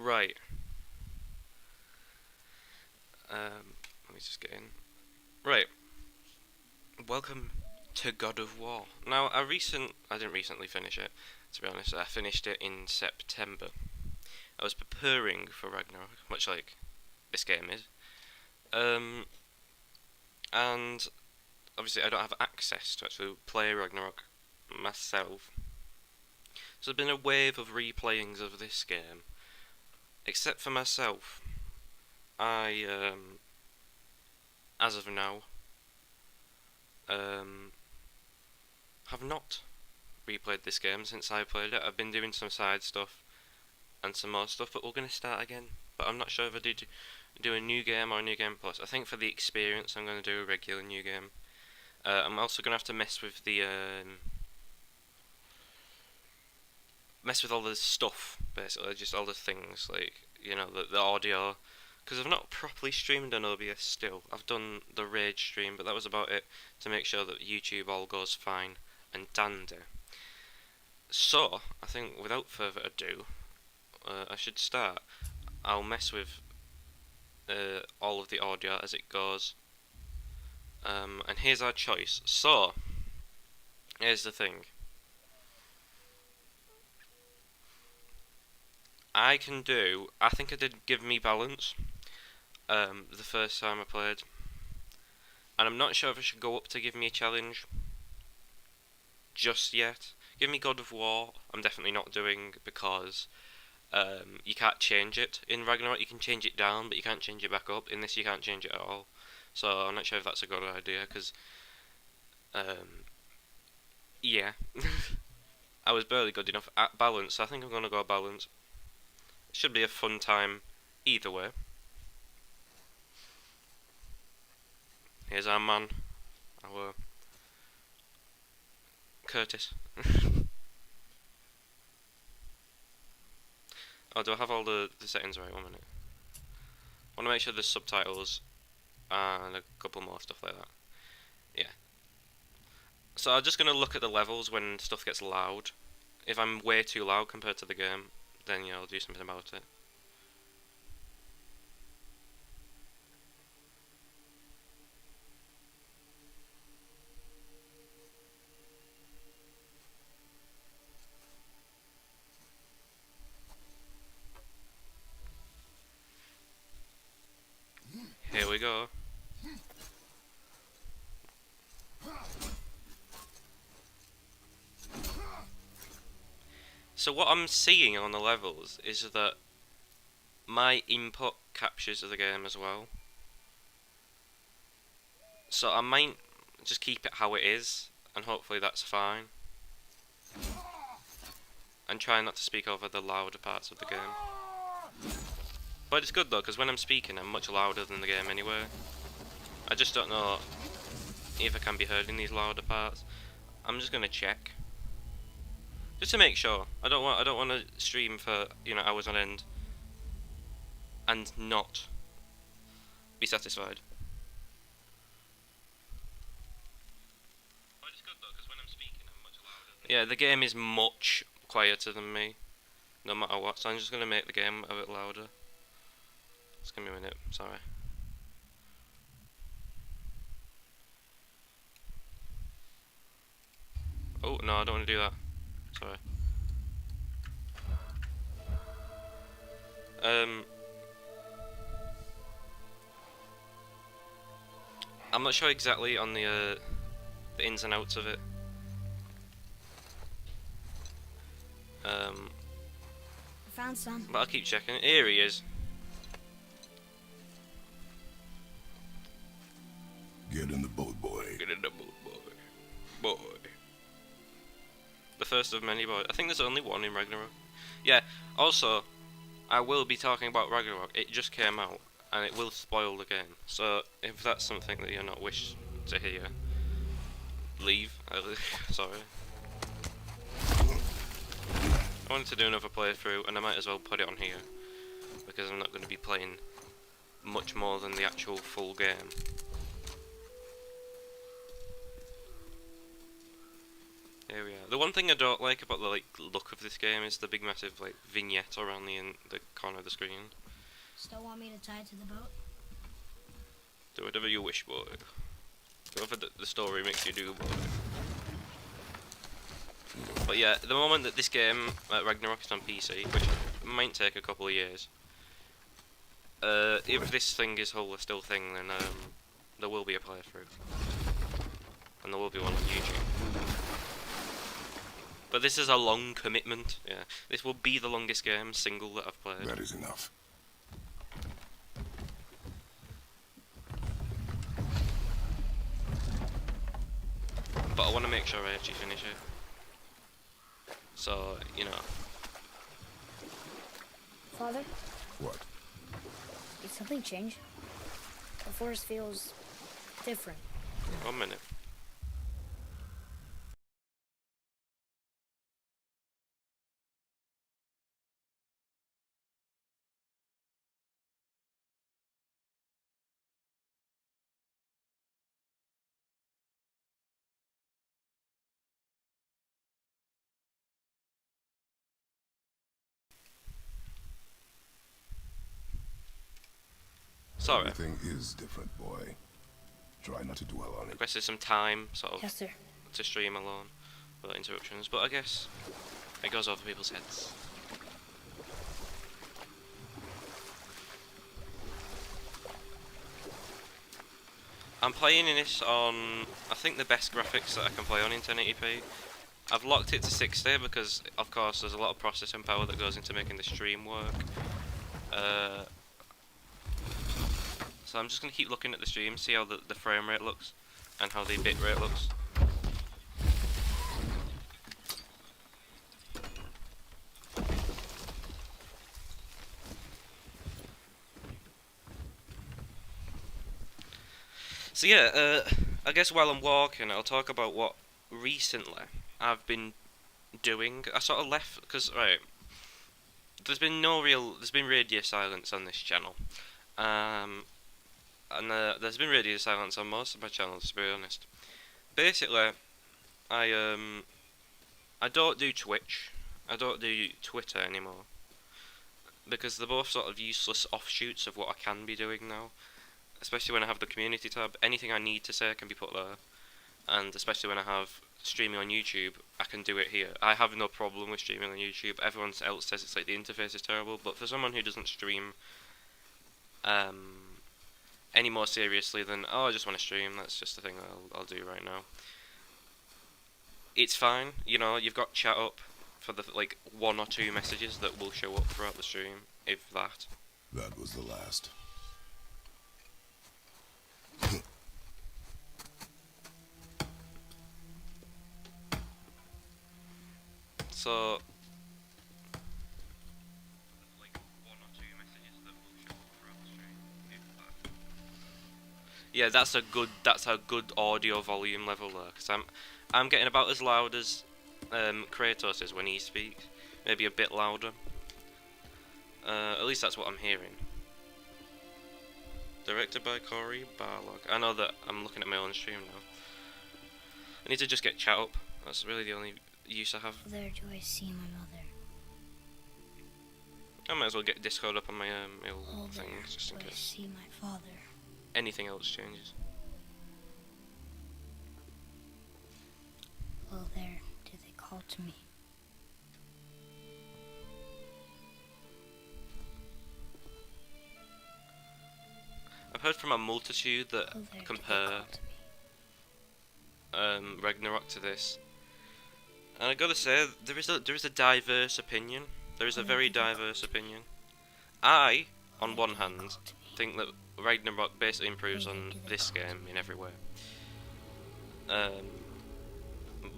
Right. Let me just get in. Right. Welcome to God of War. Now, I didn't recently finish it, to be honest. I finished it in September. I was preparing for Ragnarok, much like this game is. Um, and obviously I don't have access to actually play Ragnarok myself. So there's been a wave of replayings of this game. Except for myself, I as of now, um, have not replayed this game since I played it. I've been doing some side stuff and some more stuff, but we're going to start again. But I'm not sure if I do a new game or a new game plus. I think for the experience, I'm going to do a regular new game. I'm also going to have to mess with all the stuff, basically, just all the things, like, the audio, because I've not properly streamed on OBS still. I've done the Rage stream, but that was about it, to make sure that YouTube all goes fine and dandy. So, I think without further ado, I should start. I'll mess with all of the audio as it goes, and here's our choice. So, here's the thing. I think it did give me balance the first time I played, and I'm not sure if I should go up to give me a challenge just yet. Give me God of War, I'm definitely not doing, because you can't change it. In Ragnarok you can change it down, but you can't change it back up. In this you can't change it at all, so I'm not sure if that's a good idea, because yeah. I was barely good enough at balance, so I think I'm going to go balance. It should be a fun time either way. Here's our man, our Curtis. Oh, do I have all the settings right? 1 minute. I want to make sure there's subtitles and a couple more stuff like that. Yeah. So I'm just going to look at the levels when stuff gets loud. If I'm way too loud compared to the game, then I'll do something about it. Here we go. So what I'm seeing on the levels is that my input captures the game as well. So I might just keep it how it is, and hopefully that's fine. And try not to speak over the louder parts of the game. But it's good though, because when I'm speaking I'm much louder than the game anyway. I just don't know if I can be heard in these louder parts. I'm just gonna check, just to make sure. I don't want to stream for hours on end and not be satisfied. But it's good though, because when I'm speaking I'm much louder. Yeah, the game is much quieter than me, no matter what. So I'm just gonna make the game a bit louder. Just give me a minute. Sorry. Oh, no, I don't want to do that. Sorry. I'm not sure exactly on the ins and outs of it. Found some. But I'll keep checking. Here he is. Get in the boat, boy. Get in the boat, boy. Boy. The first of many boys. I think there's only one in Ragnarok. Yeah, also, I will be talking about Ragnarok. It just came out, and it will spoil the game. So, if that's something that you're not wish to hear, leave. Sorry. I wanted to do another playthrough, and I might as well put it on here, because I'm not going to be playing much more than the actual full game. Here we are. The one thing I don't like about the look of this game is the big massive vignette around the corner of the screen. Still want me to tie it to the boat? Do whatever you wish, boy. Whatever the story makes you do, boy. But yeah, the moment that this game, Ragnarok, is on PC, which might take a couple of years, if this thing is still thing, then there will be a playthrough. And there will be one on YouTube. But this is a long commitment, yeah. This will be the longest game, single, that I've played. That is enough. But I want to make sure I actually finish it. So, you know. Father, What? did something change? The forest feels different. 1 minute. Sorry. Everything is different, boy. Try not to dwell on it. Requested some time, sort of, Yes, sir. to stream alone without interruptions, but I guess it goes over people's heads. I'm playing in this on, I think, the best graphics that I can play on in 1080p. I've locked it to 60 because, of course, there's a lot of processing power that goes into making the stream work. So I'm just going to keep looking at the stream, see how the frame rate looks, and how the bit rate looks. So yeah, I guess while I'm walking, I'll talk about what recently I've been doing. I sort of left, because, right, there's been radio silence on this channel. And there's been radio silence on most of my channels, to be honest. Basically, I don't do Twitch, I don't do Twitter anymore, because they're both sort of useless offshoots of what I can be doing now. Especially when I have the community tab, anything I need to say can be put there. And especially when I have streaming on YouTube, I can do it here. I have no problem with streaming on YouTube. Everyone else says it's like the interface is terrible, but for someone who doesn't stream any more seriously than, oh, I just want to stream, that's just the thing I'll do right now. It's fine, you know, you've got chat up for the 1 or 2 messages that will show up throughout the stream, if that. That was the last. So, 1 or 2 messages that will show up throughout the stream, if that. Yeah, that's a good audio volume level there, because I'm getting about as loud as Kratos is when he speaks, maybe a bit louder. At least that's what I'm hearing. Directed by Cory Barlog. I know that I'm looking at my own stream now. I need to just get chat up. That's really the only use I have. There do I see my mother. I might as well get Discord up on my my Oh, old there thing, just in do I case see my father. anything else changes. Oh, there do they call to me. I've heard from a multitude that Oh, there do they compare call to me. Ragnarok to this, and I gotta say there is a diverse opinion. There is a very diverse opinion. I, on one hand, think that Ragnarok basically improves on this game in every way.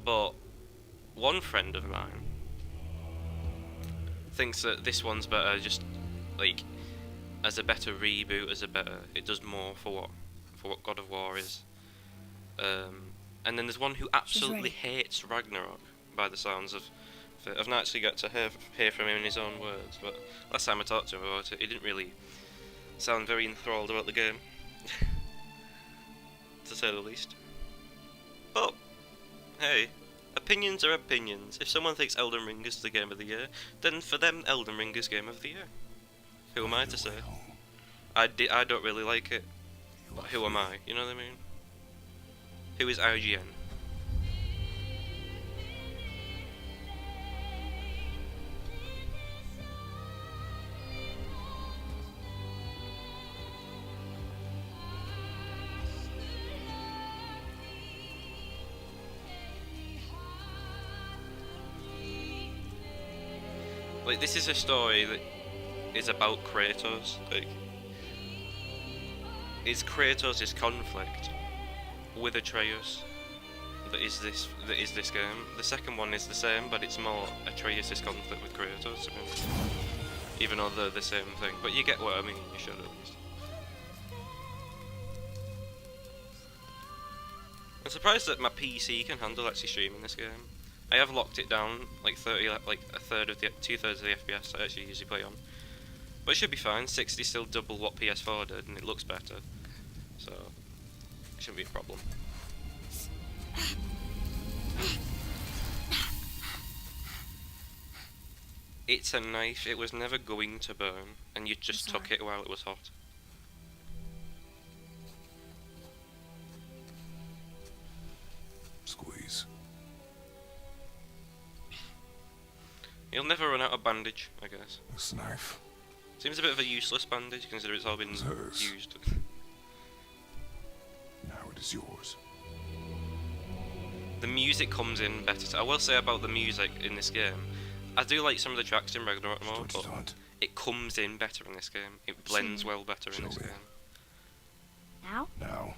But one friend of mine thinks that this one's better, just as a better reboot, it does more for what God of War is. And then there's one who absolutely hates Ragnarok, by the sounds of it. I've not actually got to hear from him in his own words, but last time I talked to him about it, he didn't really sound very enthralled about the game, to say the least. But hey, Opinions are opinions. If someone thinks Elden Ring is the game of the year, then for them, Elden Ring is game of the year. Who am I to say? I don't really like it, but who am I? You know what I mean? Who is IGN? Like, this is a story that is about Kratos. Like, it's Kratos' conflict with Atreus that is this game. The second one is the same, but it's more Atreus' conflict with Kratos. I mean, even though they're the same thing, but you get what I mean. You should at least. I'm surprised that my PC can handle actually streaming this game. I have locked it down like 30, like a third of the 2/3 of the FPS I actually usually play on, but it should be fine. 60 still double what PS4 did, and it looks better, so it shouldn't be a problem. It's a knife. It was never going to burn, and you just took it while it was hot. Squeeze. You'll never run out of bandage, I guess. This knife. Seems a bit of a useless bandage, considering it's all been It's hers. used. Now it is yours. The music comes in better. I will say about the music in this game, I do like some of the tracks in Ragnarok more, Don't but you don't? it comes in better in this game. It blends well better in this Show me. game. Now? Now.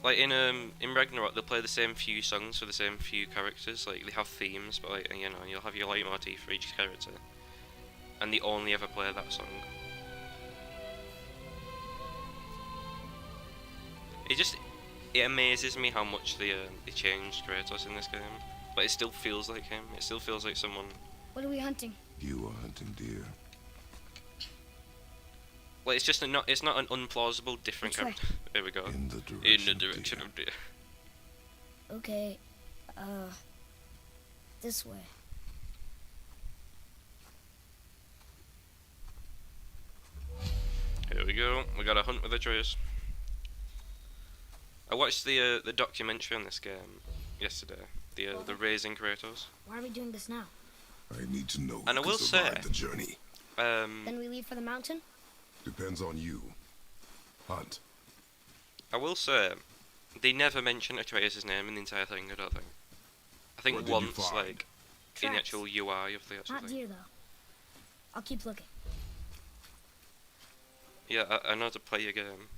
Like in Ragnarok, they'll play the same few songs for the same few characters. Like they have themes, but like, you know, you'll have your leitmotif for each character, and they only ever play that song. It amazes me how much they changed Kratos in this game, but it still feels like him. It still feels like someone. What are we hunting? You are hunting deer. Like it's just it's not an unplausible different Which way? character. There we go. In the In the direction. direction deer. of deer. Okay, this way. Here we go. We got a hunt with Atreus. I watched the documentary on this game yesterday. The Raising Kratos. Why are we doing this now? I need to know And I who will can say- survive the journey. Then we leave for the mountain? Depends on you. Hunt. I will say, they never mention Atreus' name in the entire thing. I don't think. I think What did you once, find? like in the Tracks. actual UI of the actual Not thing. deer, though. I'll keep looking. Yeah, I know to play your game.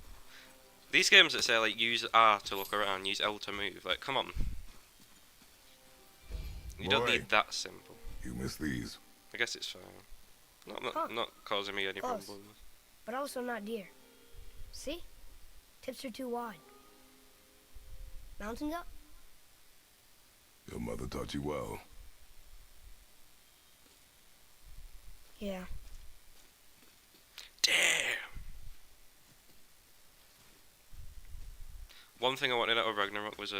These games that say like use R to look around, use L to move. Like, come on. You don't Boy. need that simple. You miss these. I guess it's fine. Huh. Not causing me any Close. problems. But also not deer. See? Tips are too wide. Mountains up? Your mother taught you well. Yeah. Damn. One thing I wanted out of Ragnarok was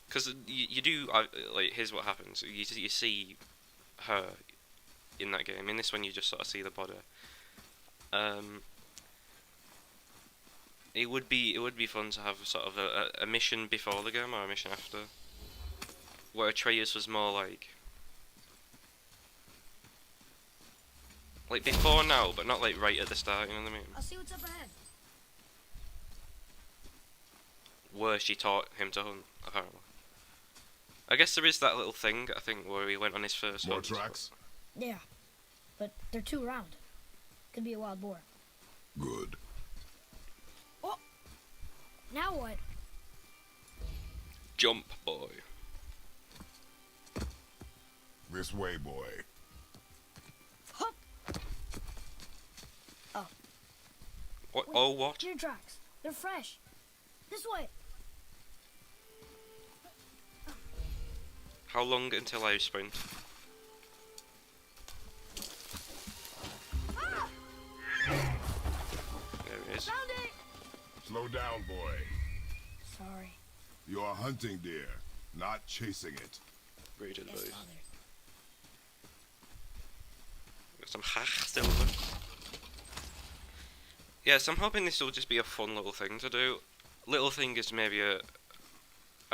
because you do like here's what happens. You see her in that game. In this one, you just sort of see the body. It would be fun to have sort of a mission before the game or a mission after, where Atreus was more like before now, but not like right at the start. You know what I mean? I'll see what's up ahead. Where she taught him to hunt, apparently. I guess there is that little thing, I think, where he went on his first More hunt. tracks? Yeah. But they're too round. Could be a wild boar. Good. Now what? Jump, boy. This way, boy. Hup! Oh, What? Wait. Oh, what? deer tracks. They're fresh. This way. How long until I sprint? Ah! There it is. Found it! Slow down, boy. Sorry. You're hunting deer, not chasing it. Rude Yes, advice. Father. Got some silver. Yes, I'm hoping this will just be a fun little thing to do. Little thing is maybe a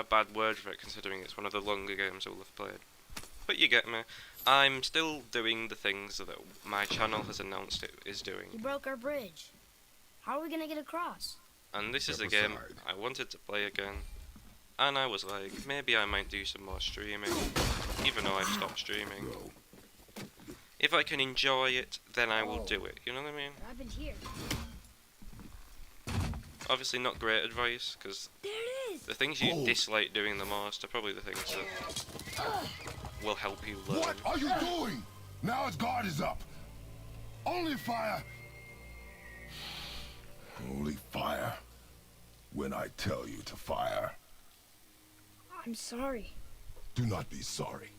bad word for it, considering it's one of the longer games I will have played. But you get me. I'm still doing the things that my channel has announced it is doing. You broke our bridge. How are we gonna get across? And this is Step the game aside. I wanted to play again. And I was like, maybe I might do some more streaming, even though I've stopped streaming. Go. If I can enjoy it, then I will do it, you know what I mean? What happened here? Obviously not great advice, because There it is! the things you Oh. dislike doing the most are probably the things that will help you learn. What are you doing? Now its guard is up. Only fire. Only fire. When I tell you to fire. I'm sorry. Do not be sorry.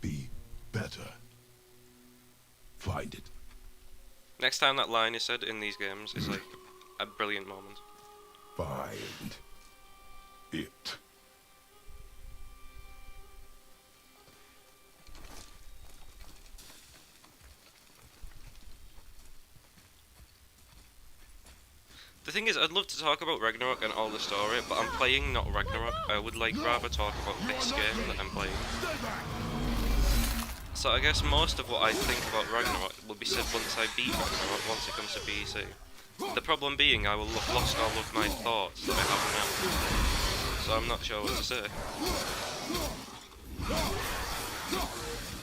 Be better. Find it. Next time that line is said in these games is like a brilliant moment. Find it. The thing is, I'd love to talk about Ragnarok and all the story, but I'm playing not Ragnarok. I would like rather talk about this game that I'm playing. So I guess most of what I think about Ragnarok will be said once I beat Ragnarok, once it comes to BC. The problem being I will have lost all of my thoughts that I have now. So I'm not sure what to say.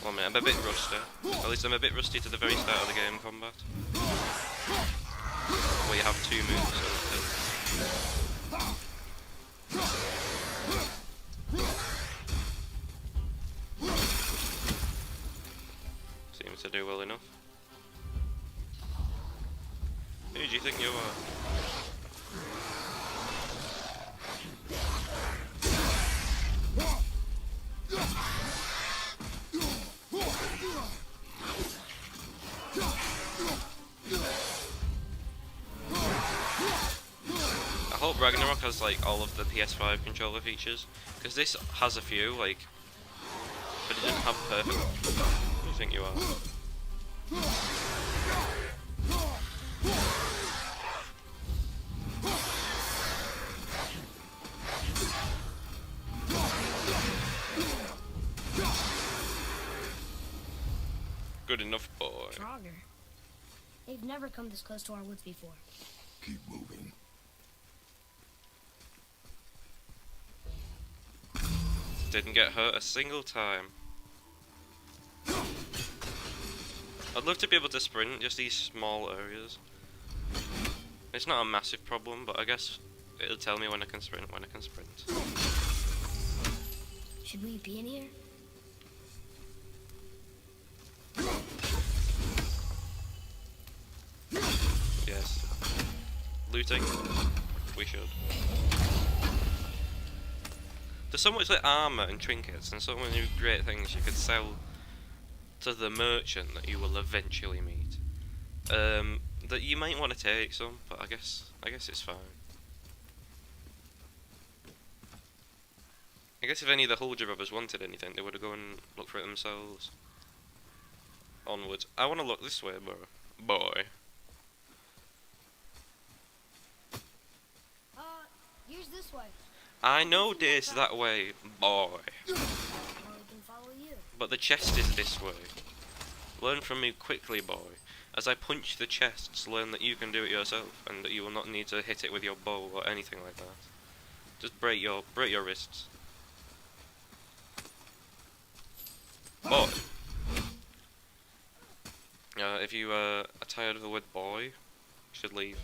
Well, mate, I'm a bit rusty. At least I'm a bit rusty to the very start of the game combat. Where you have 2 moves seems to do well enough. Who do you think you are? I hope Ragnarok has like all of the PS5 controller features, because this has a few, like, but it doesn't have perfect. Who do you think you are? Good enough, boy. Draugr. They've never come this close to our woods before. Keep moving. Didn't get hurt a single time. I'd love to be able to sprint just these small areas. It's not a massive problem, but I guess it'll tell me when I can sprint, Should we be in here? Yes. Looting? We should. There's so much like armor and trinkets and so many great things you could sell to the merchant that you will eventually meet. That you might want to take some, but I guess it's fine. I guess if any of the Huldra brothers wanted anything, they would have gone and looked for it themselves. Onwards. I want to look this way, bro. Boy. Here's this way. I know this that way, boy. Or we can follow you. But the chest is this way. Learn from me quickly, boy. As I punch the chests, learn that you can do it yourself, and that you will not need to hit it with your bow or anything like that. Just break your wrists. Boy. If you are tired of the word boy, you should leave.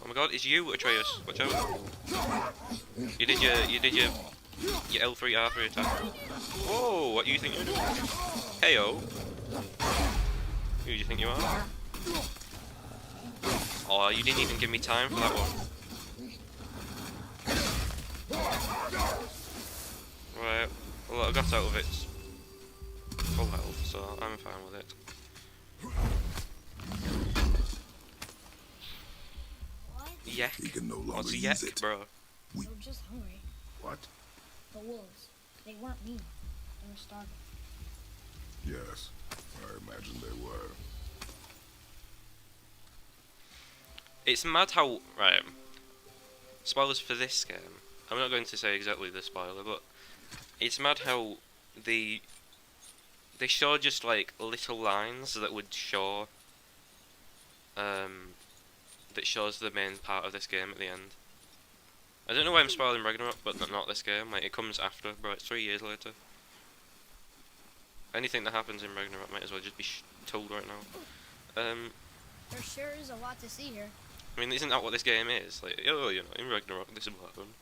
Oh my god, it's you, Atreus. Watch out. You did your L3 R3 attack. Whoa, what do you think you're doing? Heyo. Who do you think you are? Oh, you didn't even give me time for that one. Right, well I got out of its full health, so I'm fine with it. Yak? he can no longer What's a use yak, it. bro? They were just hungry. What? The wolves. They weren't mean. They were starving. Yes, I imagine they were. It's mad how, right, spoilers for this game. I'm not going to say exactly the spoiler, but it's mad how they show just like little lines that would show, that shows the main part of this game at the end. I don't know why I'm spoiling Ragnarok, but not this game. Like, it comes after, bro. It's 3 years later. Anything that happens in Ragnarok might as well just be told right now. There sure is a lot to see here. I mean, isn't that what this game is? Like, oh, you know, in Ragnarok this will happen.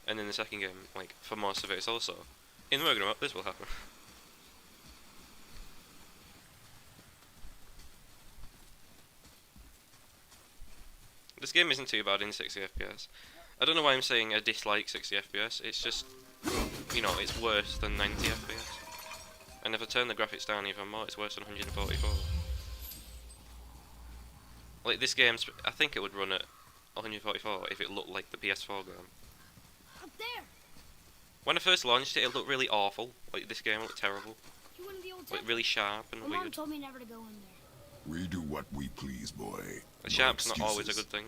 And in the second game, like, for most of it, it's also, in Ragnarok this will happen. This game isn't too bad in 60 FPS. I don't know why I'm saying I dislike 60 FPS, it's just, you know, it's worse than 90 FPS. And if I turn the graphics down even more, it's worse than 144. Like, this game, I think it would run at 144 if it looked like the PS4 game. Up there! When I first launched it, it looked really awful. Like, this game looked terrible. You went in the old Like, temple. really sharp and My mom weird. told me never to go in there. We do what we please, boy. The No sharp's not always a excuses. good thing.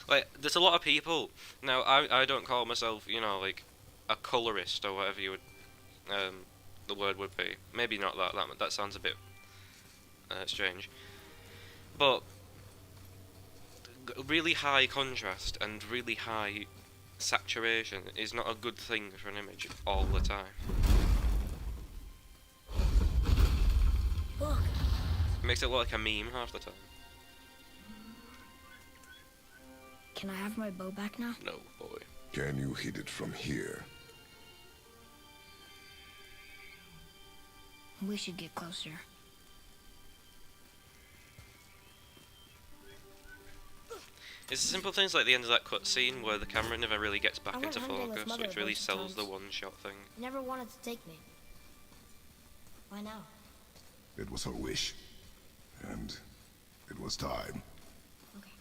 Like, there's a lot of people. Now, I don't call myself, you know, like, a colorist or whatever you would, the word would be. Maybe not that. That sounds a bit strange. But really high contrast and really high saturation is not a good thing for an image all the time. Look! It makes it look like a meme half the time. Can I have my bow back now? No, boy. Can you hit it from here? We should get closer. It's the simple things like the end of that cutscene where the camera never really gets back I went into hunting with focus, Mother which a really bunch of sells the times. one-shot thing. Never wanted to take me. Why now? It was her wish. And it was time. Okay.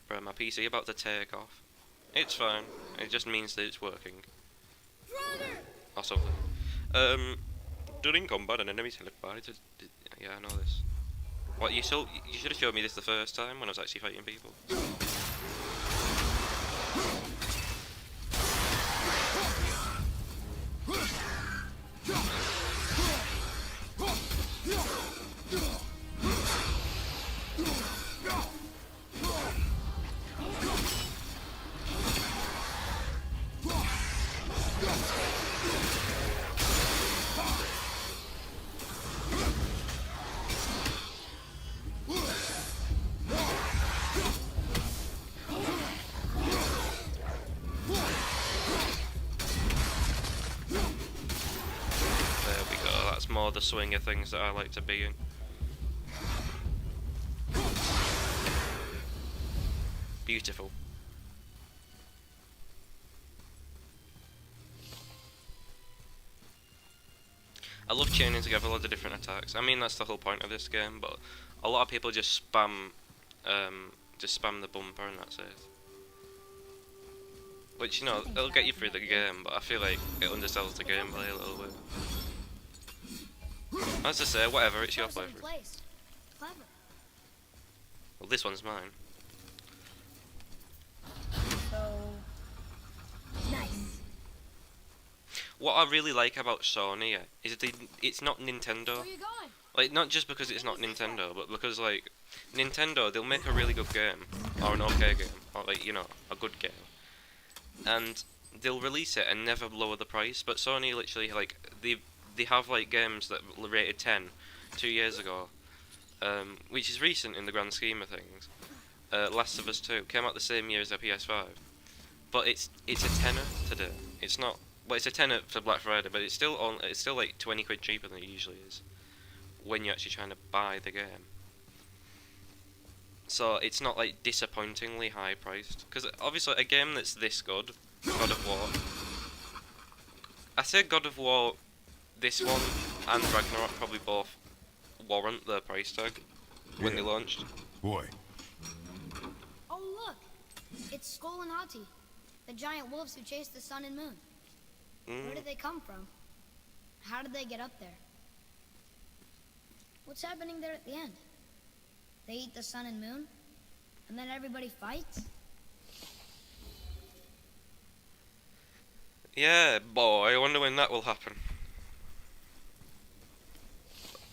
Bro, my PC about to take off. It's fine. It just means that it's working. Or something. During combat, an enemy teleported. Yeah, I know this. What, you should have showed me this the first time when I was actually fighting people. There we go, that's more the swinger things that I like to be in. Beautiful. I love chaining together a lot of different attacks. I mean, that's the whole point of this game, but a lot of people just spam the bumper and that's it. Which, you know, it'll get you through the game, but I feel like it undersells the gameplay a little bit. As I say, whatever, it's your Perfect playthrough. place. Clever. Well, this one's mine. So nice. What I really like about Sony is that it's not Nintendo. Where you going? Like, not just because it's not Nintendo, but because, like, Nintendo, they'll make a really good game, or an okay game, or, like, you know, a good game. And they'll release it and never lower the price, but Sony literally, like, they have, like, games that were rated 10 2 years ago, which is recent in the grand scheme of things. Last of Us 2 came out the same year as the PS5, but it's a tenner today. It's not, well, it's a tenner for Black Friday, but it's still like 20 quid cheaper than it usually is when you're actually trying to buy the game. So it's not like disappointingly high priced, because obviously a game that's this good, God of War. I say God of War, this one and Ragnarok probably both warrant the price tag when they launched. Boy, Oh It's Skull and Hati, the giant wolves who chased the sun and moon. Where did they come from? How did they get up there? What's happening there at the end? They eat the sun and moon, and then everybody fights? Yeah, boy, I wonder when that will happen.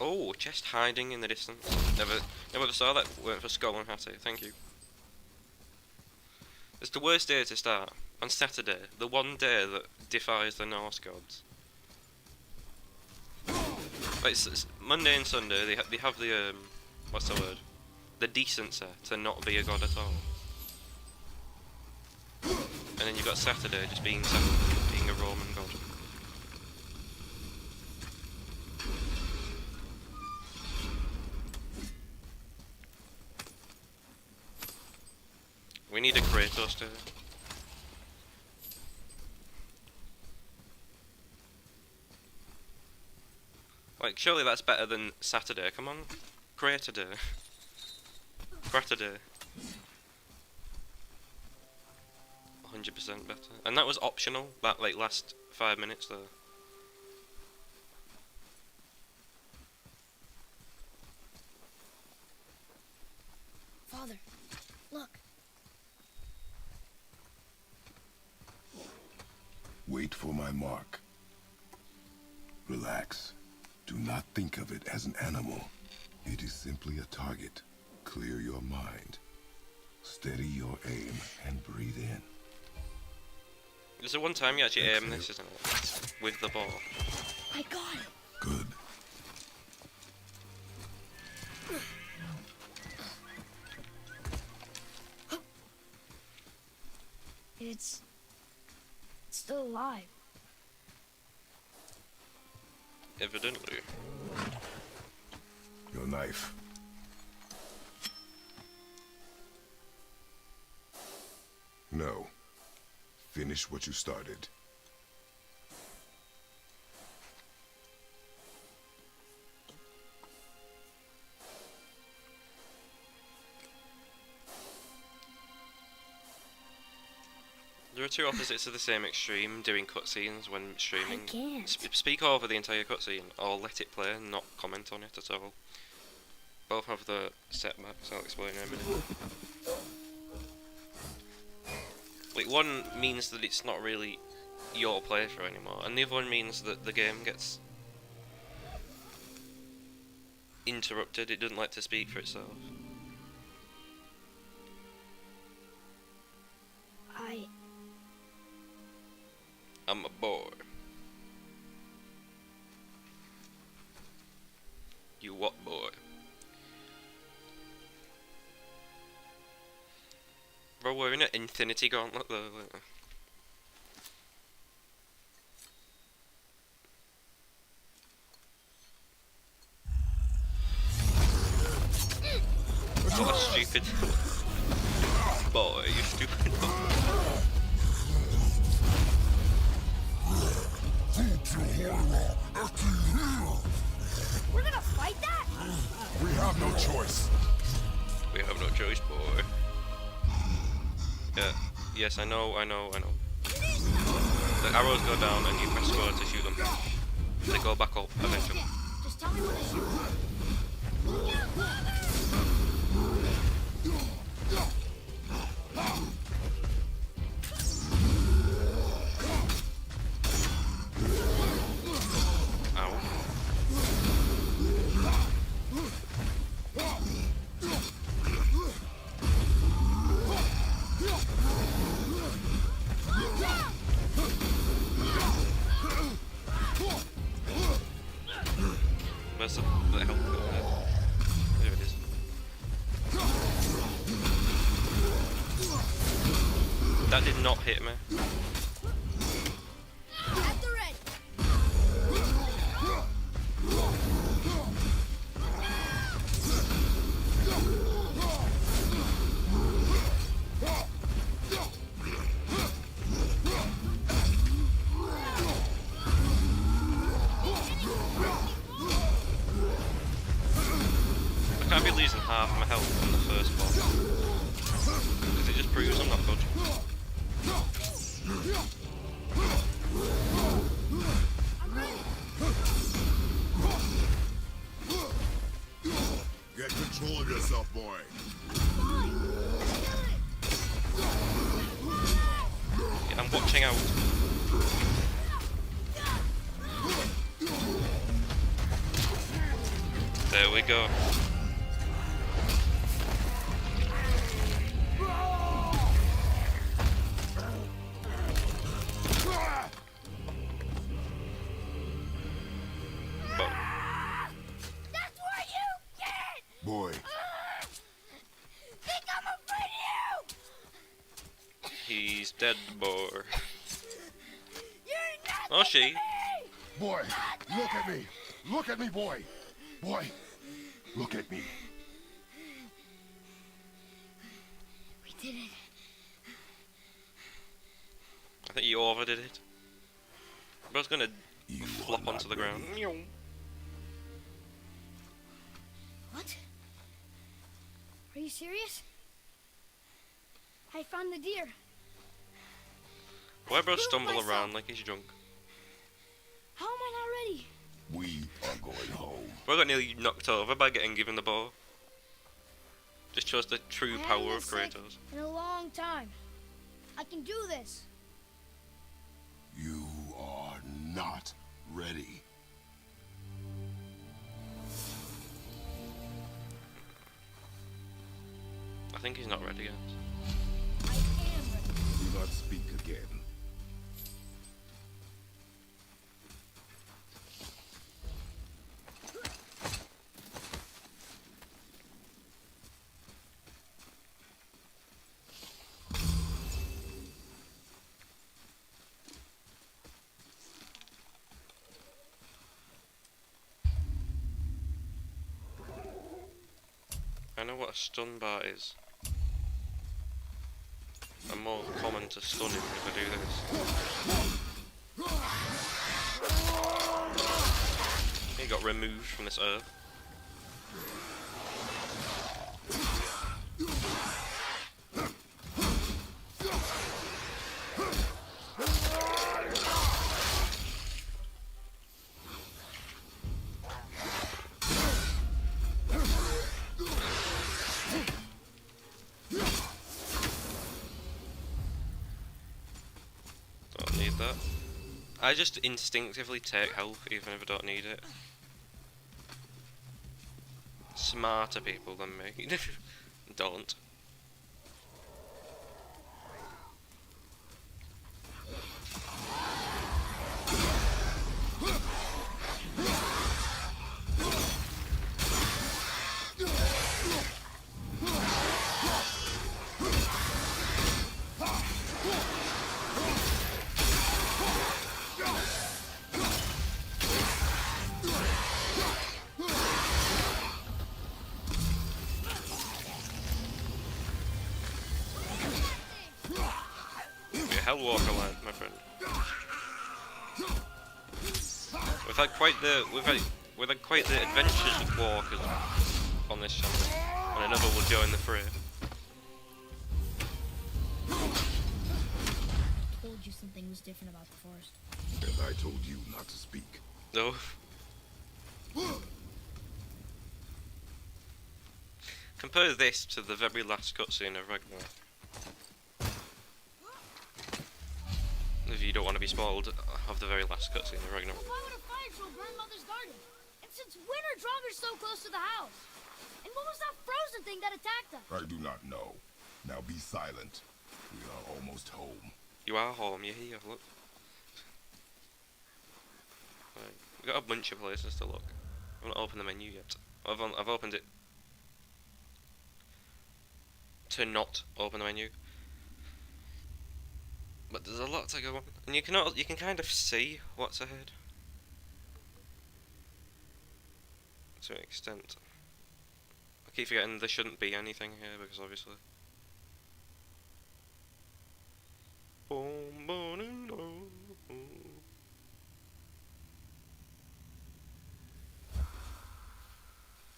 Oh, chest hiding in the distance. Never saw that. Went for Skull and Hattie, thank you. It's the worst day to start. On Saturday, the one day that defies the Norse gods. Like, it's Monday and Sunday, they have the, what's the word? The decency to not be a god at all. And then you've got Saturday just being a Roman god. We need a Kratos day. Like, surely that's better than Saturday. Come on, Kratos day. Kratos day. 100% better. And that was optional. That like last 5 minutes though. Father, look. Wait for my mark. Relax. Do not think of it as an animal. It is simply a target. Clear your mind. Steady your aim and breathe in. There's the one time you actually aim this, isn't it? With the ball. I got it. Good. It's still alive. Evidently. Your knife. No. Finish what you started. There are two opposites of the same extreme, doing cutscenes when streaming. I can't. Speak over the entire cutscene, or let it play and not comment on it at all. Both have the setbacks, I'll explain in a minute. Like, one means that it's not really your playthrough anymore, and the other one means that the game gets interrupted, it doesn't like to speak for itself. I'm a boy. You what boy? Bro, we're in an Infinity Gauntlet though. What a stupid boy, you stupid boy. We're gonna fight that? We have no choice. We have no choice, boy. Yeah, yes, I know. The arrows go down and you press square to shoot them. They go back up eventually. Just tell me when to shoot. Ow. Where's the hell? There it is. That did not hit me. At the ready. I can't be losing half my health on the first boss. Because it just proves I'm not good. Get control of yourself, boy. Yeah, I'm watching out. There we go. But That's what you get! Boy, Think I'm afraid of you! he's dead, boy. You're not Oh, she. boy, look at me. Look at me, boy. Boy, look at me. We did it. I think you overdid it. Bro's gonna You flop are not onto the ground. ready. What? Are you serious? I found the deer. Why bro Prove stumble myself. around like he's drunk? How am I not ready? We are going home. Bro got nearly knocked over by getting given the bow. Just shows the true I power haven't of been sick Kratos. in a long time. I can do this. You are not ready. I think he's not ready yet. I am ready. Do not speak again. I know what a stun bar is. I'm more common to stun him if I do this. He got removed from this earth. Don't need that. I just instinctively take health even if I don't need it. Smarter people than me don't. Hellwalker land, my friend. We've had quite the adventures with walkers on this channel, and another will join the fray. Told you something was different about the forest. And I told you not to speak. No. Compare this to the very last cutscene of Ragnarok. If you don't want to be spoiled of the very last cutscene of Ragnarok. Why would a fire troll burn Mother's garden? And since when are Draugrs so close to the house? And what was that frozen thing that attacked us? I do not know. Now be silent. We are almost home. You are home, you're here, look. Right. We've got a bunch of places to look. I haven't opened the menu yet. I've opened it to not open the menu. But there's a lot to go on, and you can kind of see what's ahead to an extent. I keep forgetting there shouldn't be anything here because obviously.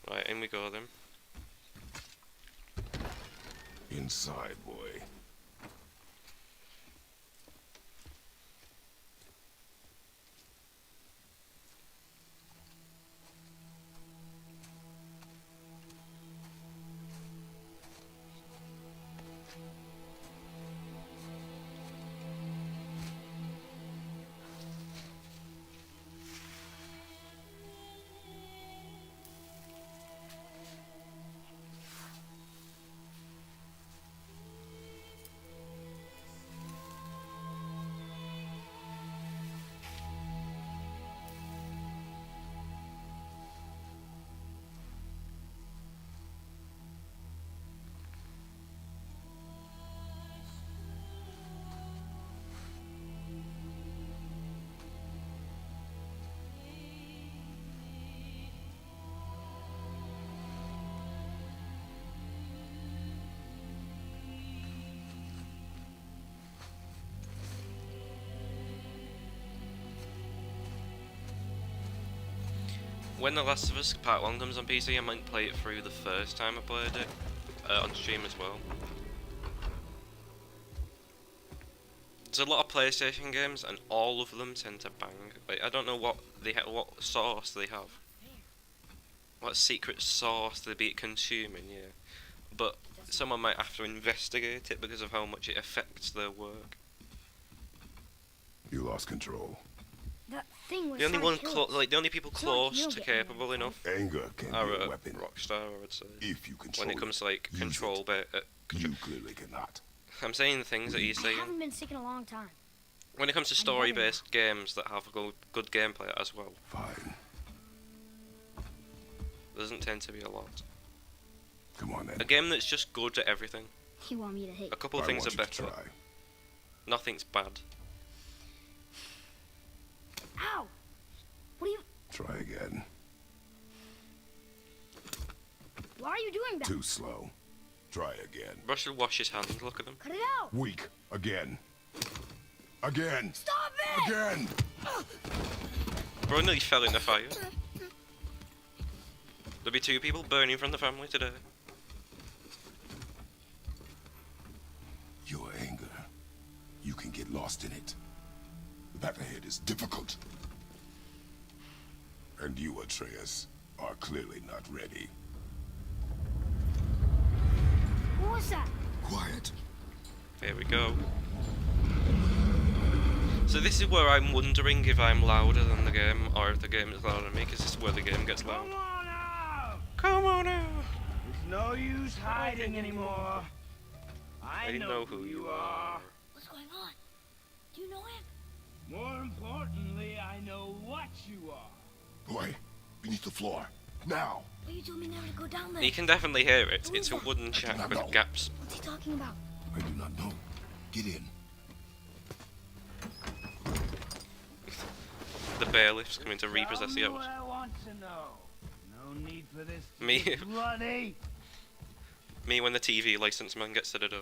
Right, in we go then. Inside, boy. When The Last of Us Part 1 comes on PC, I might play it through the first time I played it, on stream as well. There's a lot of PlayStation games, and all of them tend to bang. Like, I don't know what what sauce they have. What secret sauce they be consuming, yeah. But someone might have to investigate it because of how much it affects their work. You lost control. That thing was The only trying to kill us. the only people It's not like you close don't to get capable angry. enough Anger can are be a weapon Rockstar, I would say. if you control When it comes to like use control, You clearly cannot. I'm saying the things that he's I saying. haven't been sick in a long time. When it comes to I'm better story-based games that have good gameplay as well, Fine. there doesn't tend to be a lot. Come on then. A game that's just good at everything. You want me to hit? A couple of I things want are you to better. try. Nothing's bad. Ow! What are you? Try again. Why are you doing that? Too slow. Try again. Rush should wash his hands, look at them. Cut it out! Weak. Again. Again. Stop it! Again. Bro nearly fell in the fire. There'll be 2 people burning from the family today. Your anger. You can get lost in it. The path ahead is difficult. And you, Atreus, are clearly not ready. What was that? Quiet. Here we go. So this is where I'm wondering if I'm louder than the game, or if the game is louder than me, because this is where the game gets loud. Come on out! Come on out! There's no use hiding anymore. I know who you are. What's going on? Do you know him? More importantly, I know what you are. Boy, beneath the floor. Now. But you told me never to go down there. You can definitely hear it. It's a wooden shack with gaps. What's he talking about? I do not know. Get in. The bailiffs coming to repossess the Tell me house. what I want to know. No need for this. to Me. be bloody. Me when the TV license man gets to the door.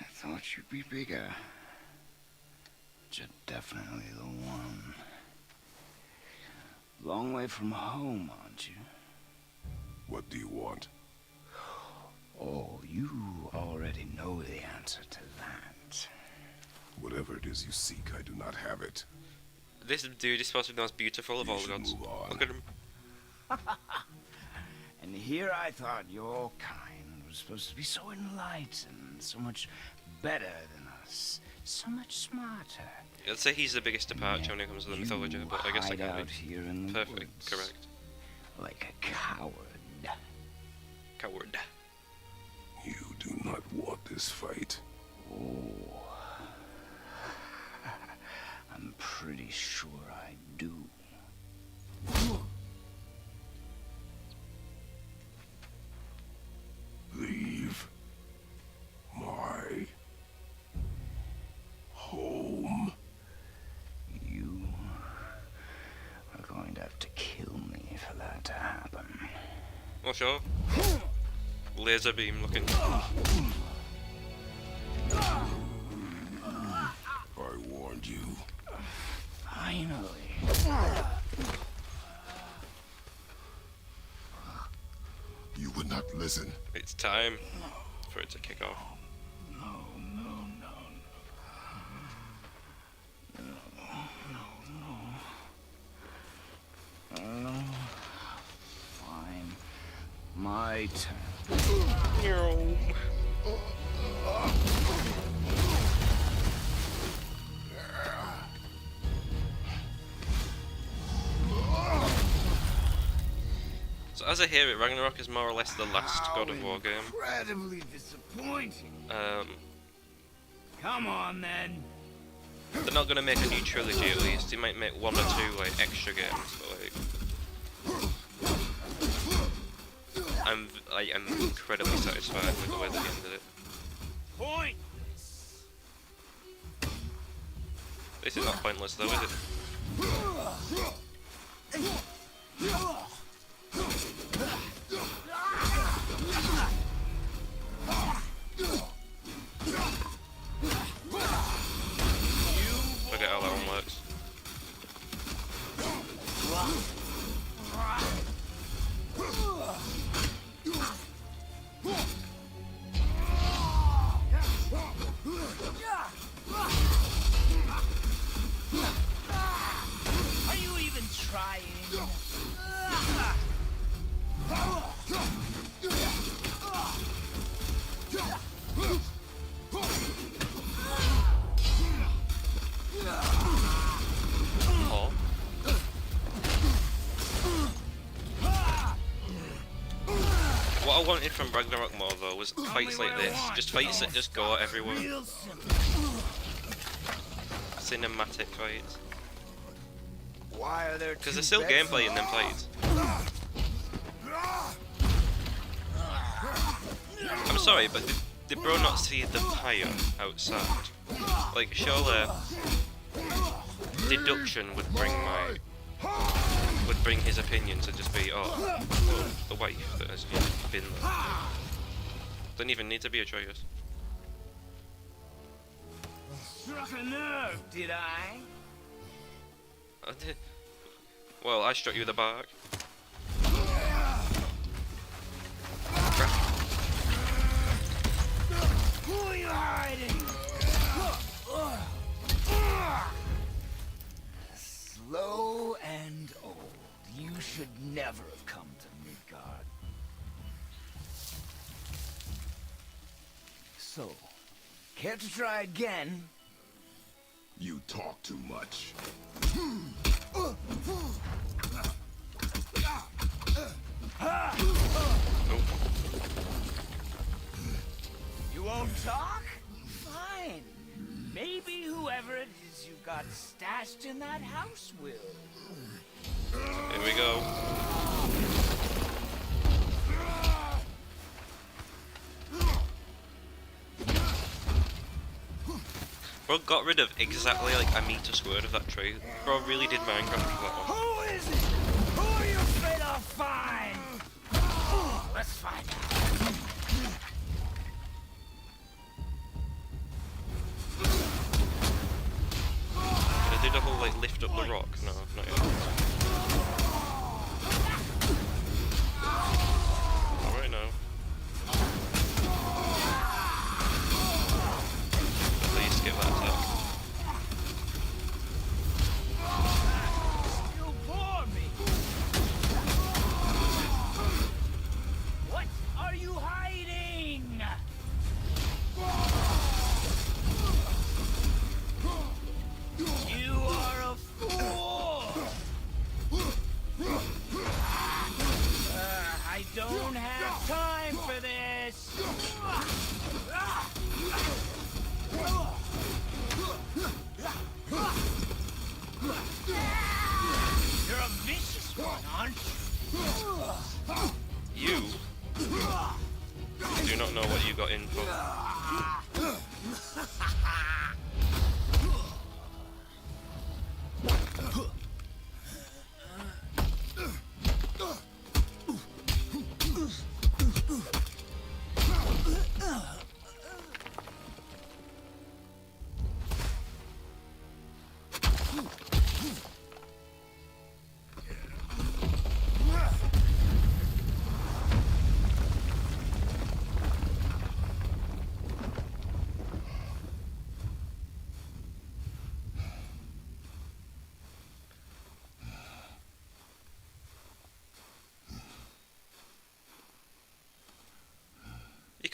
I thought you'd be bigger. But you're definitely the one. Long way from home, aren't you? What do you want? Oh, you already know the answer to that. Whatever it is you seek, I do not have it. This dude is supposed to be the most beautiful of You all the should gods. move on. Look at him. And here I thought your kind was supposed to be so enlightened, so much better than us, so much smarter. I'd say he's the biggest departure when it comes to the mythology, but I guess I hide can't out be here in the perfect. woods, Correct. like a coward. Coward. You do not want this fight. Oh, I'm pretty sure I do. Leave my home. You are going to have to kill me for that to happen. Oh sure. Laser beam looking. I warned you. Finally. Listen. It's time for it to kick off. Fine. My turn. So as I hear it, Ragnarok is more or less the last God of War game. Incredibly disappointing. Come on, then. They're not gonna make a new trilogy at least. They might make 1 or 2 like extra games, but like I'm incredibly satisfied with the way they ended it. Point. This is not pointless though, is it? Forget how that one works. Are you even trying? Oh. What I wanted from Ragnarok more though was fights like this. Just fights that just go everywhere. Real simple. Cinematic fights. Why are there Because there's still gameplay in them fights. I'm sorry, but did bro not see the pyre outside? Like, surely deduction would bring his opinion to just be, oh, well, the wife that has been there. Doesn't even need to be a choice. Struck a nerve, did I? I did. Well, I struck you with a bark. Who are you hiding? Slow and old. You should never have come to Midgard. So, care to try again? You talk too much. You won't talk? Fine. Maybe whoever it is you got stashed in that house will. Here we go. Bro got rid of exactly like a meter squared of that tree. Bro really did Minecraft for that one. Who is it? Who are you afraid I'll find? Let's find out. Did I do the whole like lift up the rock? No, not yet. Alright now. Please skip that attack. You bore me. What are you hiding? You are a fool. I don't have time for this. You're a vicious one, aren't you? You do not know what you got in for.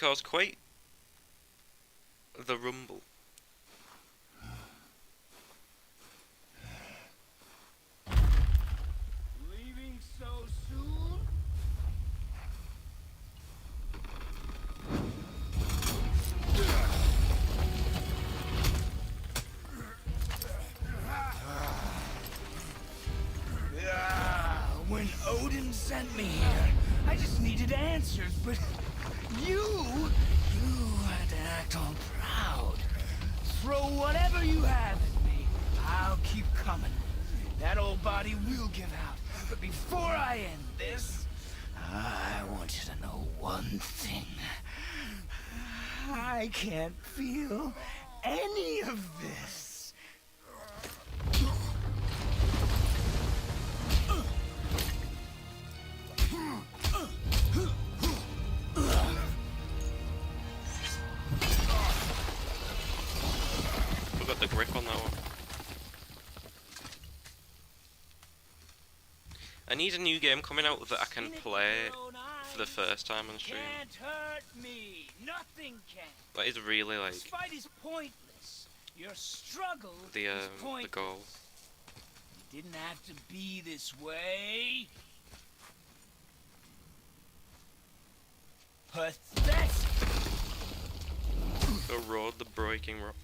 caused quite the rumble. Leaving so soon? When Odin sent me here, I just needed answers, but you had to act all proud. Throw whatever you have at me. I'll keep coming. That old body will give out. But before I end this, I want you to know one thing. I can't feel any of this. We've got the grip on that one. I need a new game coming out that I can play for the first time on stream. Can't hurt me. Nothing can. That is really like This fight is pointless. Your struggle the is pointless. goal. It didn't have to be this way. Pathetic. The road, the breaking rock.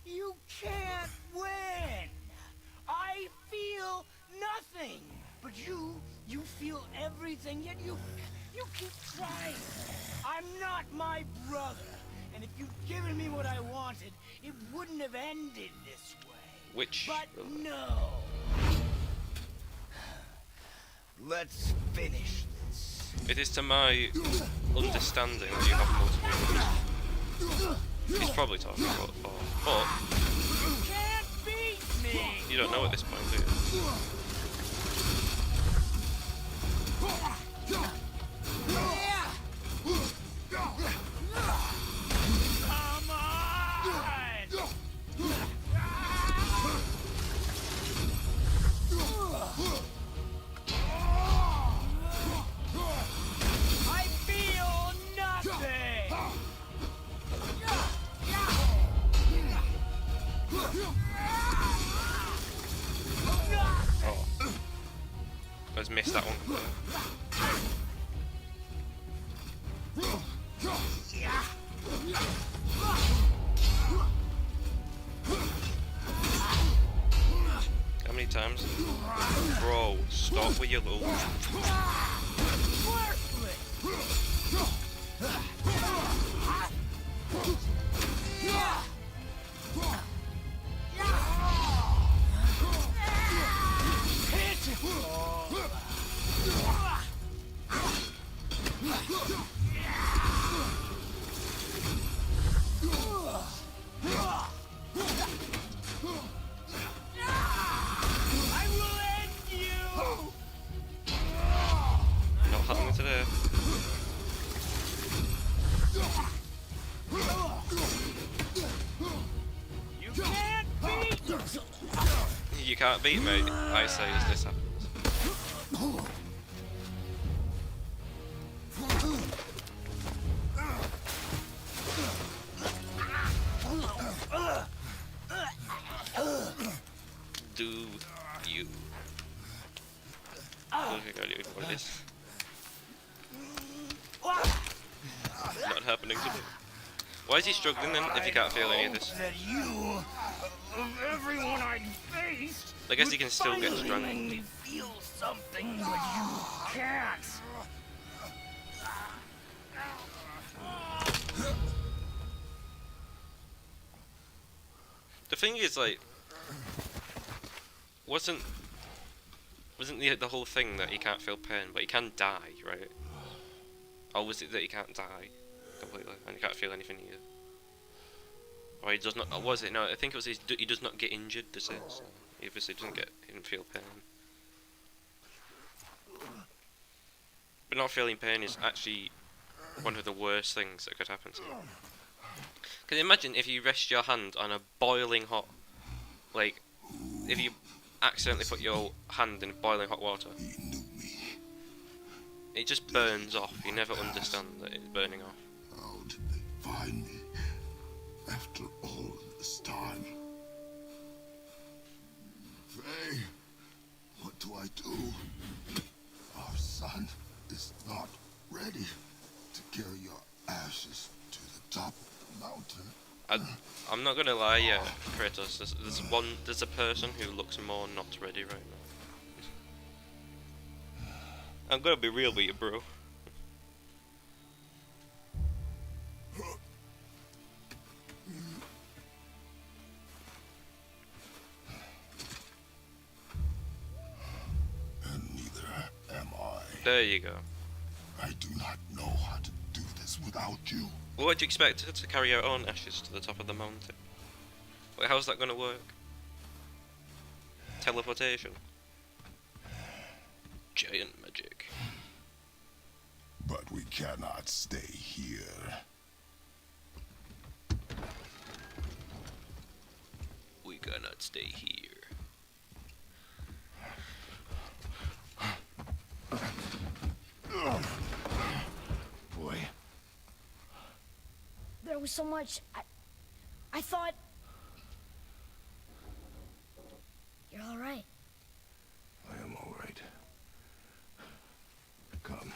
You can't win. I feel nothing. But you feel everything, yet you keep trying. I'm not my brother. And if you'd given me what I wanted, it wouldn't have ended this way. Which But no. Let's finish this. it is to my understanding that you have multiple. He's probably talking about the fall, You can't beat me. but you don't know at this point, do you? Come on! I feel nothing! Oh, I just missed that one. How many times? Bro, stop with your little. I will end you! Not happening today. You can't beat me! You can't beat me, I say as this happens. Do you? I don't know what it is. Not happening to me. Why is he struggling then if he can't feel any of this? That you, of everyone I faced, I guess he can still get finally stronger. make me feel something, but you can't. The thing is, like, wasn't the whole thing that he can't feel pain, but he can die, right? Or was it that he can't die completely and he can't feel anything either? Or he does not? Or was it? No, I think it was he does not get injured. Does it? So he obviously he didn't feel pain. But not feeling pain is actually one of the worst things that could happen to you. Can you imagine if you rest your hand on a boiling hot, like, if you accidentally put your hand in boiling hot water, He knew me. it just burns off. You never understand that it's burning off. find me after all this time. Faye, what do I do? Our son is not ready to carry your ashes to the top of the mountain. I'm not gonna lie, yeah, Kratos. There's a person who looks more not ready right now. I'm gonna be real with you, bro. And neither am I. There you go. I do not know how to do this without you. Well, what do you expect her to carry her own ashes to the top of the mountain? Wait, how's that gonna work? Teleportation. Giant magic. But we cannot stay here. We cannot stay here. Boy, There was so much. I thought. You're all right. I am all right. Come.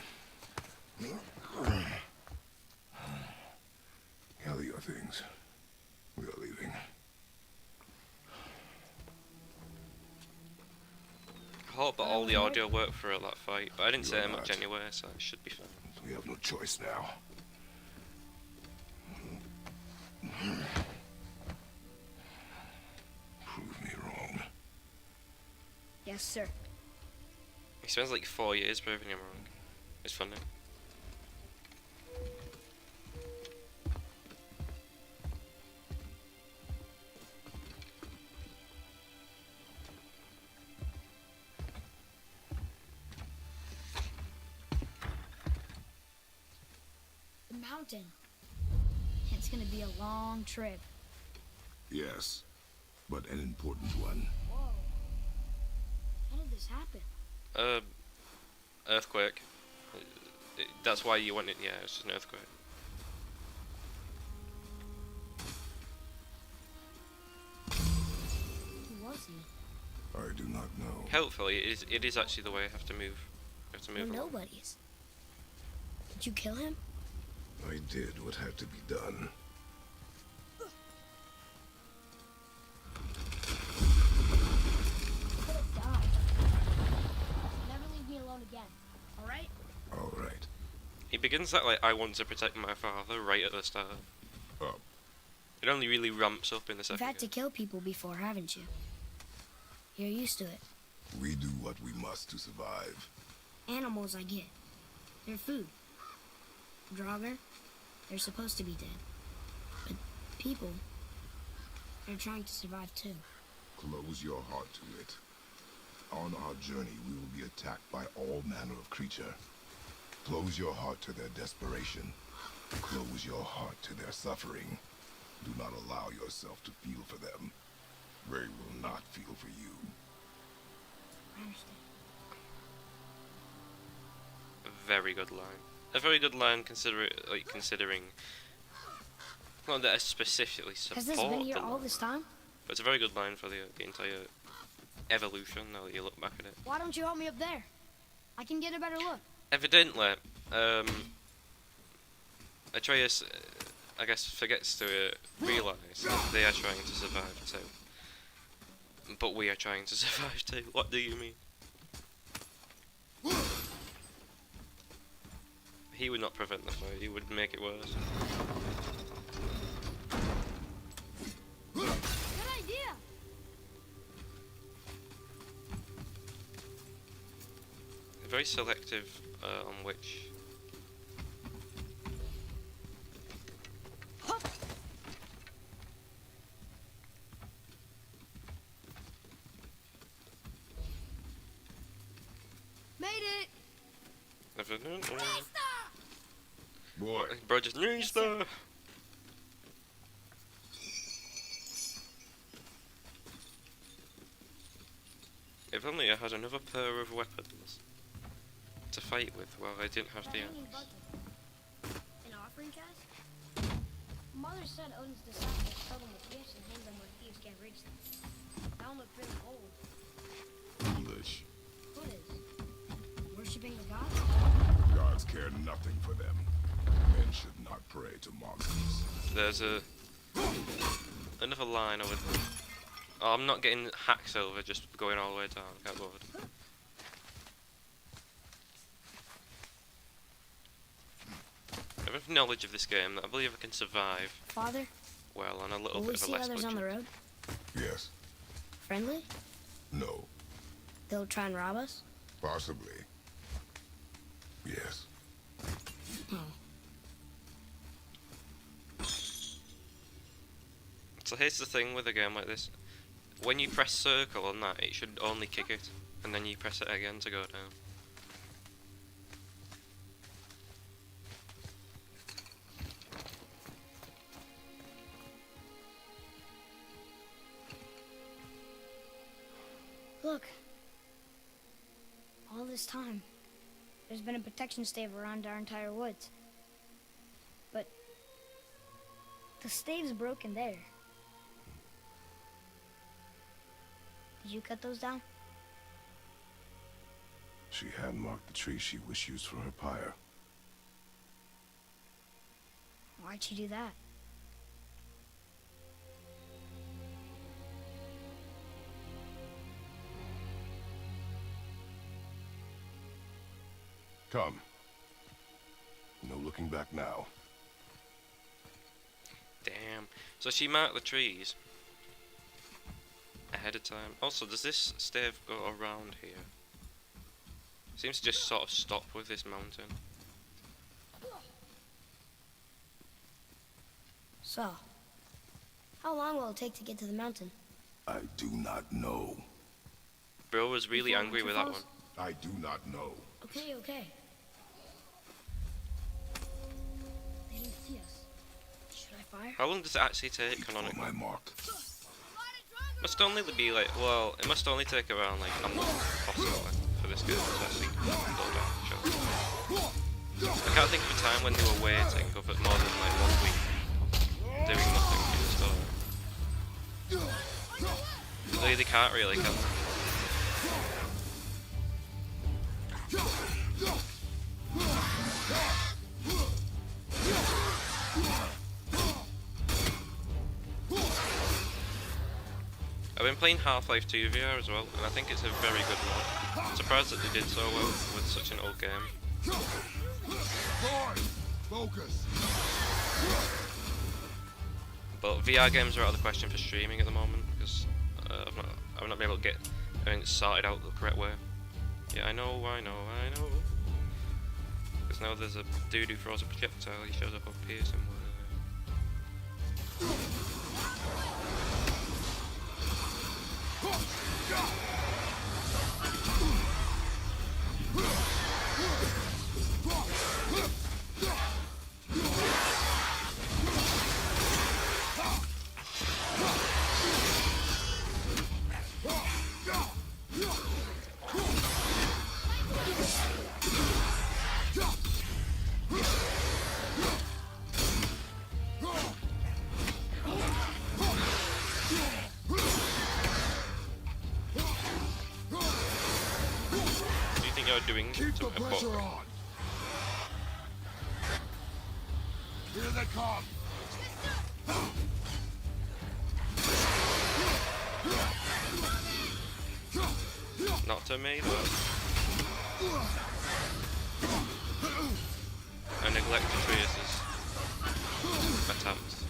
Gather your things. We are leaving. I hope that all the audio worked for that fight, but I didn't say much anyway, so it should be fine. We have no choice now. Prove me wrong. Yes, sir. He spends like 4 years proving him wrong. It's funny. The mountain. It's gonna be a long trip. Yes, but an important one. Whoa. How did this happen? Earthquake. That's why you wanted, yeah, it's just an earthquake. Who was he? I do not know. Helpfully, it is actually the way I have to move. I have to We're move along. nobodies. Did you kill him? I did what had to be done. Could have died. Never leave me alone again. All right? All right. He begins that like, I want to protect my father right at the start. Oh. It only really ramps up in the You've second had to game. kill people before, haven't you? You're used to it. We do what we must to survive. Animals, I get. They're food. Draugr, they're supposed to be dead. But people, they're trying to survive too. Close your heart to it. On our journey, we will be attacked by all manner of creature. Close your heart to their desperation. Close your heart to their suffering. Do not allow yourself to feel for them. They will not feel for you. I understand. A very good line. A very good line considering not that I specifically support Has this been here the all line, this time? but it's a very good line for the entire evolution. Now that you look back at it, Why don't you help me up there? I can get a better look. evidently, Atreus, I guess, forgets to realise that they are trying to survive too. But we are trying to survive too. What do you mean? He would not prevent the fight, he would make it worse. Good idea! Very selective on which. Made it! Evidently. Boy, Bro just Nista! If only I had another pair of weapons to fight with while I didn't have the That hanging axe. bucket. An offering chest? Mother said Odin's disciples struggle with gifts and hang them where thieves can't reach them. That one looked really old. Foolish. What is? Worshipping the gods? Gods care nothing for them. Men should not pray to monsters. There's another line over there. Oh, I'm not getting hacked over just going all the way down. I can't bother. I have enough knowledge of this game that I believe I can survive Father, well on a little will we bit of a see less others budget. on the road? Yes. Friendly? No. They'll try and rob us? Possibly. Yes. Oh. So here's the thing with a game like this. When you press circle on that, it should only kick it. And then you press it again to go down. Look. All this time, there's been a protection stave around our entire woods. But the stave's broken there. Did you cut those down? She hand marked the tree she wished used for her pyre. Why'd you do that? Come. No looking back now. Damn. So she marked the trees ahead of time. Also, does this stave go around here? Seems to just sort of stop with this mountain. So, how long will it take to get to the mountain? I do not know. Bro was really Before angry with that one. waterfalls? I do not know. Okay. They didn't see us. Should I fire? How long does it actually take For canonically? my mark. Must only be like, well, it must only take around like a month possibly for this game to actually load up. Sure. I can't think of a time when they were waiting over more than like 1 week doing nothing in the story. They can't really, can they? I've been playing Half-Life 2 VR as well, and I think it's a very good mod. I'm surprised that they did so well with such an old game. Focus. But VR games are out of the question for streaming at the moment because I've not been able to get everything sorted out the correct way. Yeah, I know. Because now there's a dude who throws a projectile. He shows up up here somewhere. Doing Keep the a book. pressure on. Here they come. Not to me, though. I neglect Atreus' attempts.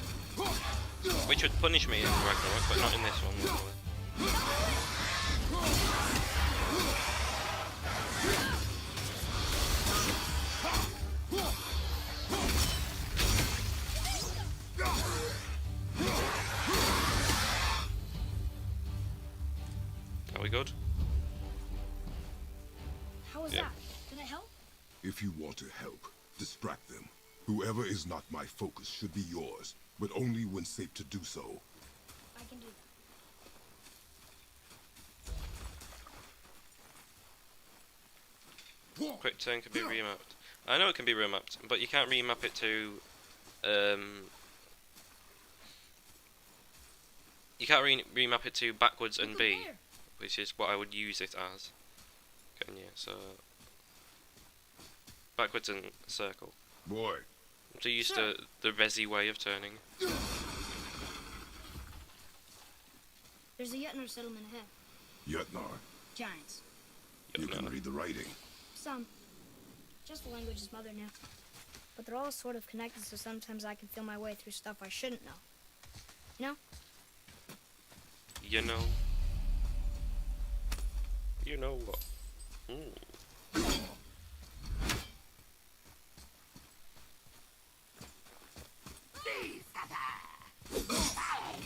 Which would punish me in Ragnarok, but not in this one, luckily. Are we good? How was Yeah. that? Did it help? If you want to help, distract them. Whoever is not my focus should be yours, but only when safe to do so. I can do that. Quick turn can be remapped. I know it can be remapped, but you can't remap it to You can't remap it to backwards and Look B, there. which is what I would use it as. Can you? So backwards and circle. Boy, To use Sure. the resi way of turning. There's a Yetnar settlement ahead. Yetnar, Giants. you can read the writing. Some. Just the language his mother knew. But they're all sort of connected, so sometimes I can feel my way through stuff I shouldn't know. You know? You know. You know what? Ooh.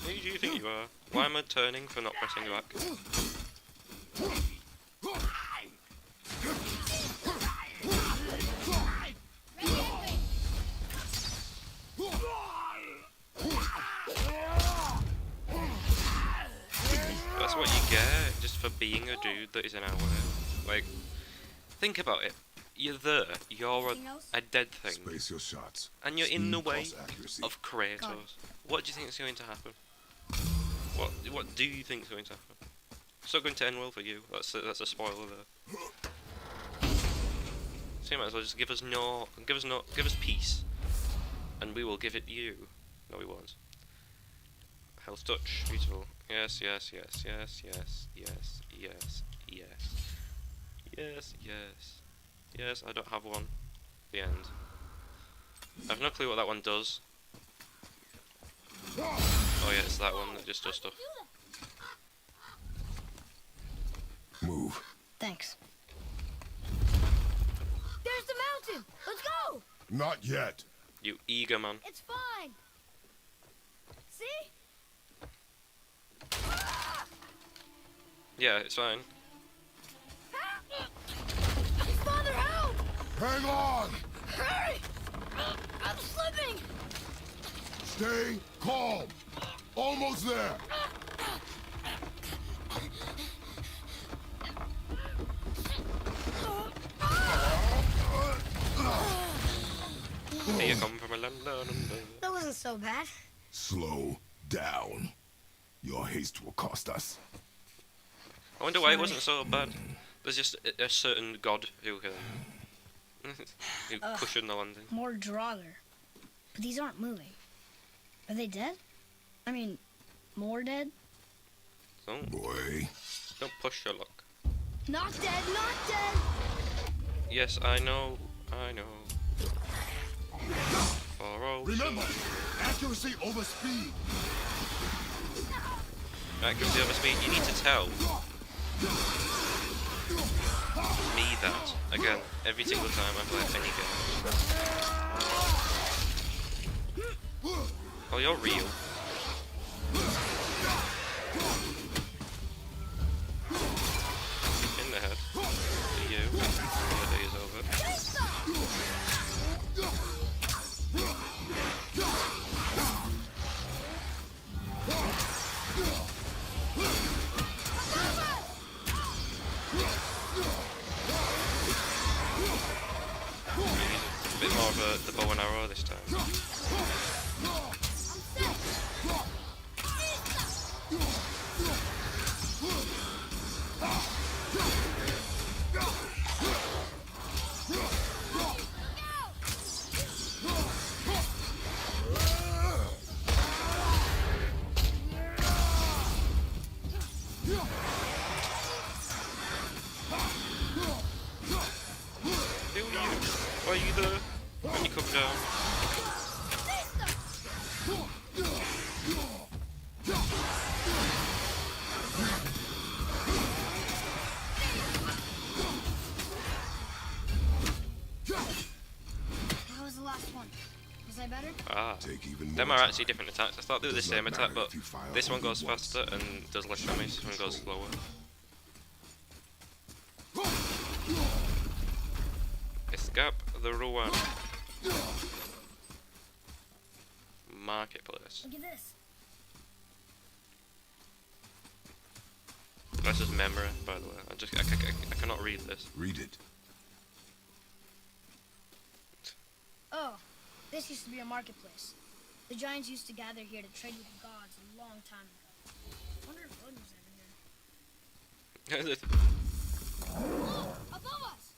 Who do you think you are? Why am I turning for not pressing back? That's what you get just for being a dude that is in our way. Like, think about it. You're there. You're Anything else? a dead thing. Space your shots. And you're in the Speed way plus accuracy. of Kratos. What do you think is going to happen? What do you think is going to happen? It's not going to end well for you. That's a spoiler there. So you might as well just give us peace, and we will give it you. No, we won't. Health touch, beautiful. Yes, yes, yes, yes, yes, yes, yes, yes, yes, yes, yes. I don't have one. The end. I have no clue what that one does. Oh yeah, it's that one that just does stuff. Move. Thanks. There's the mountain! Let's go! Not yet. You eager man. It's fine! See? Yeah, it's fine. Father, help! Hang on! Hurry! I'm slipping! Stay calm. Almost there. Here you come from a land down under. That wasn't so bad. Slow down. Your haste will cost us. I wonder why it wasn't so bad. There's just a certain god who can who cushioned the landing. More Draugr. But these aren't moving. Are they dead? I mean, more dead? Don't Boy. push your luck. Not dead, not dead! Yes, I know. For all Remember, accuracy over speed. accuracy over speed, you need to tell me that. Again, every single time I play any game. Oh, you're real. In the head. To you. Your day is over. A bit more of the bow and arrow this time. Who are you? Why are you there? When you come down? That was the last one. Was I better? Ah. Take even more Them are time. actually different attacks. I thought they were the Does same not attack, matter but if you fire this one only goes once. faster and does less damage, this one goes slower. Escape the ruin. Marketplace. Look at this. That's just memory, by the way. I cannot read this. Read it. Oh, this used to be a marketplace. The giants used to gather here to trade with the gods a long time ago. Wonder if Odin's ever here. Oh, above us!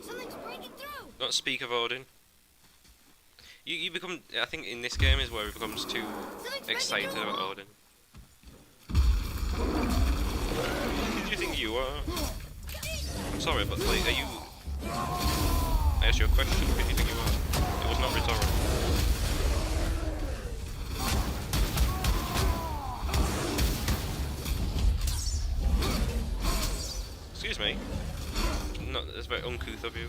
Something's breaking through! Don't speak of Odin. You become. I think in this game is where it becomes too excited about Odin. Who do you think you are? I'm sorry, but like, are you? I asked you a question. Who do you think you are? It was not rhetorical. Excuse me. No, that's very uncouth of you.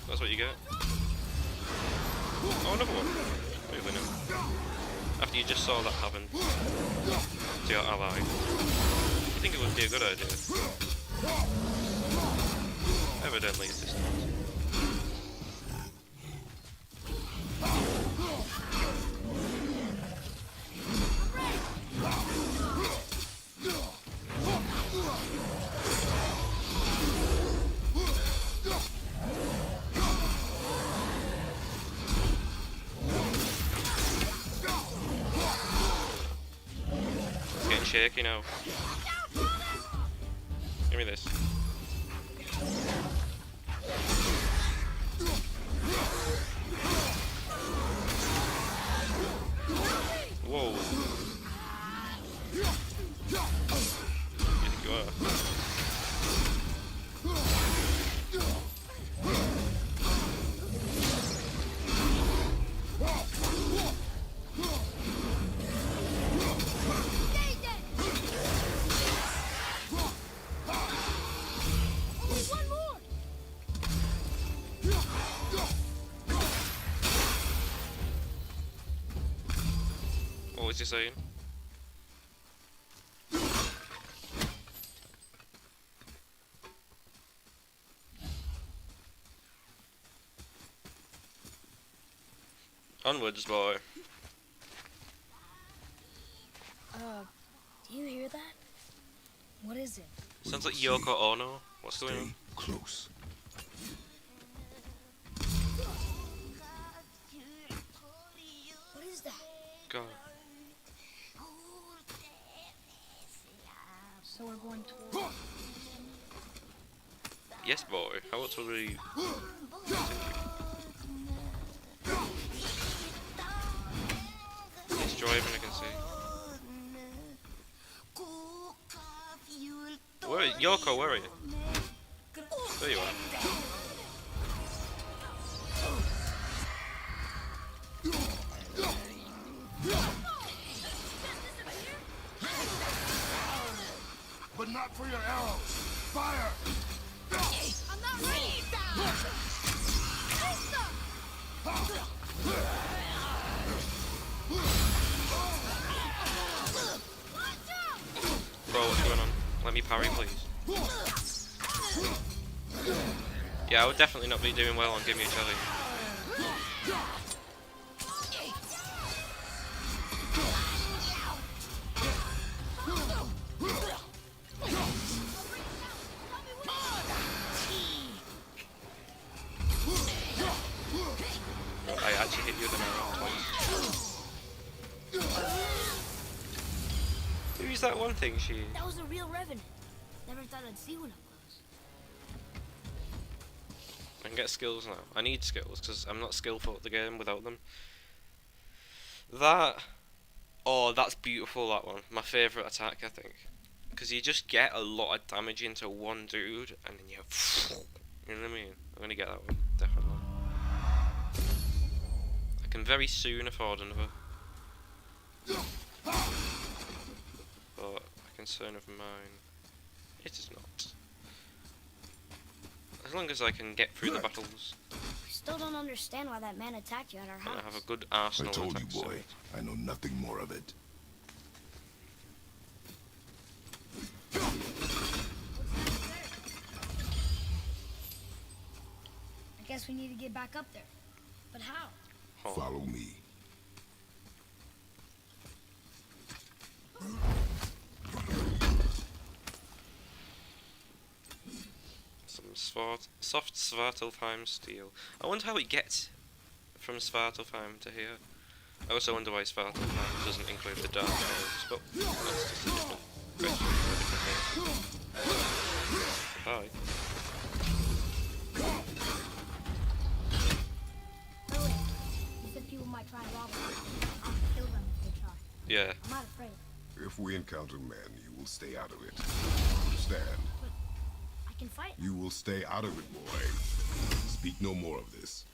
That's what you get. Oh, another one. Moving in. After you just saw that happen to your ally, you think it would be a good idea? Evidently, it's just not. It's getting shaky now. Give me this. Whoa. Who do you think you are? One more! What was he saying? Onwards, boy. Do you hear that? What is it? Sounds We like will Yoko Ono. What's Stay going on? close. What is that? Go. So we're going toward... Yes, boy. How else would we He's driving, I can see. Where Yoko, where are you? There you are. But not for your arrows. Fire! I'm not ready! Bro, what's going on? Let me parry, please. Yeah, I would definitely not be doing well on Give Me a Challenge. I actually hit you with an arrow twice. Who's that one thing she... That was a real revenant. Never thought I'd see one up close. I can get skills now. I need skills because I'm not skillful at the game without them. That... Oh, that's beautiful, that one. My favourite attack, I think. Because you just get a lot of damage into one dude and then you... You know what I mean? I'm going to get that one, definitely. I can very soon afford another. But a concern of mine, it is not. As long as I can get through the battles We still don't understand why that man attacked you at our and house. I have a good I arsenal. told you, attacks boy. suit. I know nothing more of it. I guess we need to get back up there. But how? Oh. Follow me. Some soft Svartalfheim steel. I wonder how it gets from Svartalfheim to here. I also wonder why Spartan Plan doesn't include the Dark Elves, but that's just a different question for a different day. Bye. Oh wait, you said people might try and rob us. I'll kill them if they try. Yeah. I'm not afraid. If we encounter men, you will stay out of it. Understand? I can fight. You will stay out of it, boy. Speak no more of this.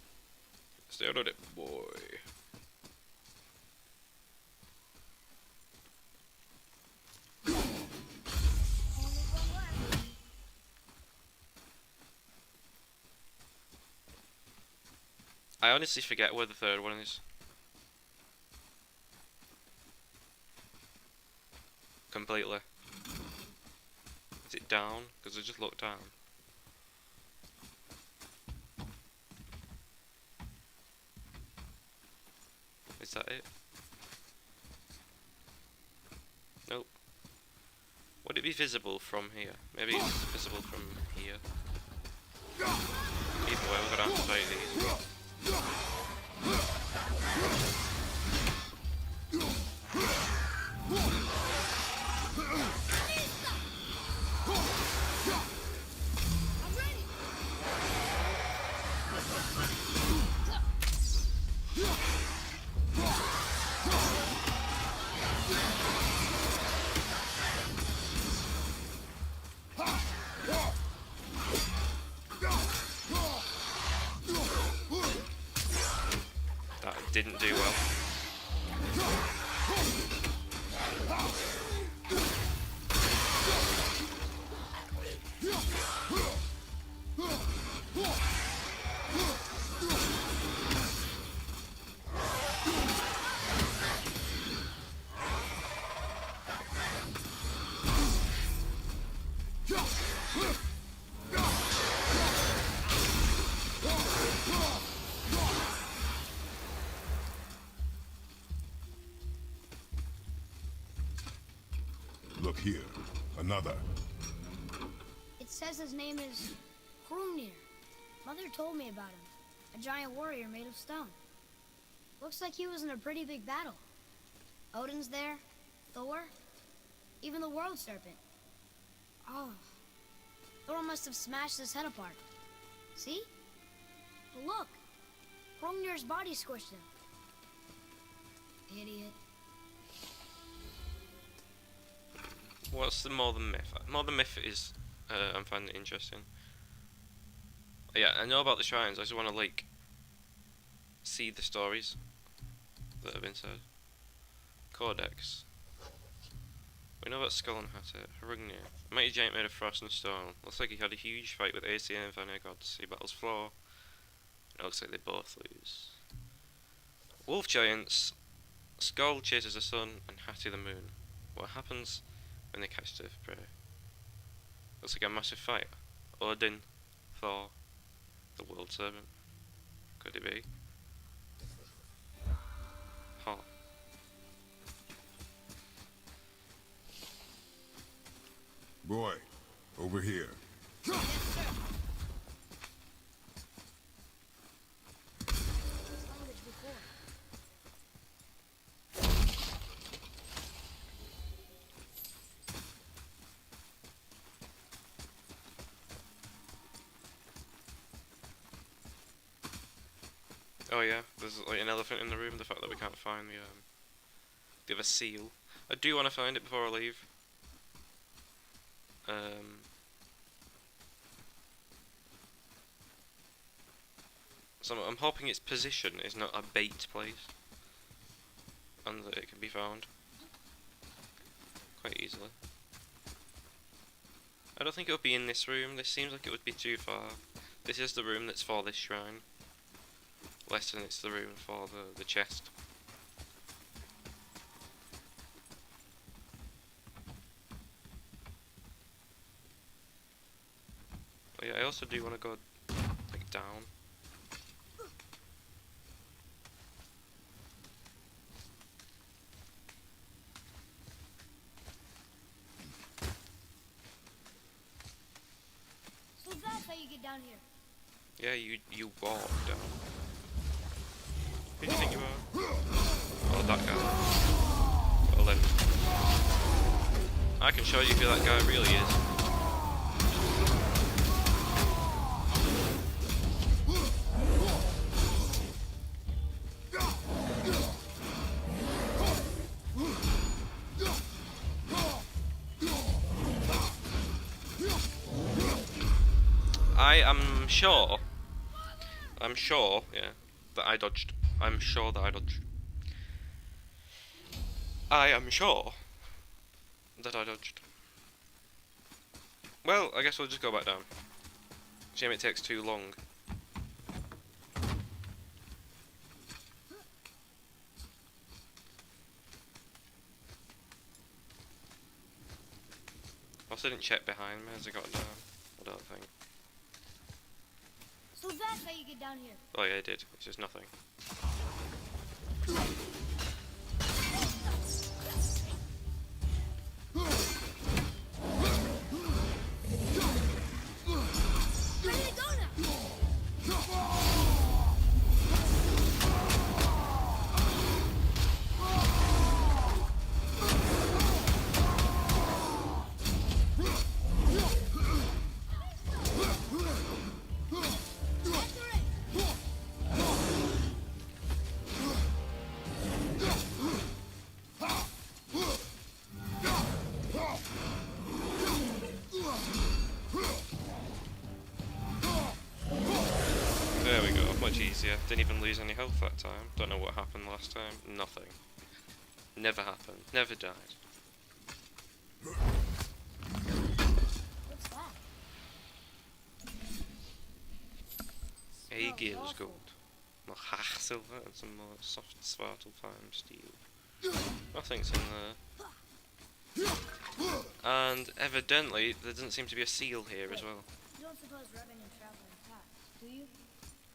Stay out of it, boy. Only one left. I honestly forget where the third one is. Completely. Is it down? Because I just looked down. Is that it? Nope. Would it be visible from here? Maybe it's visible from here. Either way, we're gonna have to fight these. I'm ready. That didn't do well. Look here. Another. It says his name is Hrungnir. Mother told me about him. A giant warrior made of stone. Looks like he was in a pretty big battle. Odin's there, Thor, even the World Serpent. Oh, Thor must have smashed his head apart. See? But look, Hrungnir's body squished him. Idiot. What's the more than myth? More than myth is, I'm finding it interesting. Yeah, I know about the shrines. I just want to like see the stories that have been said. Codex. We know about Skull and Hatter. Hrungnir. A mighty giant made of frost and stone. Looks like he had a huge fight with Aesir and Vanir gods. He battles Floor. It looks like they both lose. Wolf giants. Skull chases the sun and Hattie the moon. What happens when they catch their prey? Looks like a massive fight. Odin, Thor, the World Serpent. Could it be? Huh. Boy, over here. Yes, sir. This language before. Oh yeah, there's like an elephant in the room. The fact that we can't find the other seal. I do want to find it before I leave. So I'm hoping its position is not a bait place, and that it can be found quite easily. I don't think it would be in this room. This seems like it would be too far. This is the room that's for this shrine. Less than it's the room for the chest. But yeah, I also do want to go like down. So that's how you get down here. Yeah, you walk down. Who do you think you are? that guy. Well then, I can show you who that guy really is. I'm sure, yeah, that I dodged. I'm sure that I dodged. I am sure that I dodged. Well, I guess we'll just go back down. Shame it takes too long. Also didn't check behind me as I got down. I don't think. So that's how you get down here. Oh yeah, I did. It's just nothing. Ready to go now. There we go, much easier. Didn't even lose any health that time. Don't know what happened last time. Nothing. Never happened. Never died. What's that? A Smells Gale's awful. gold. More Hach silver and some more soft Svartalfheim steel. Nothing's in there. And evidently there doesn't seem to be a seal here as well. You don't suppose Revenant traveling past, do you?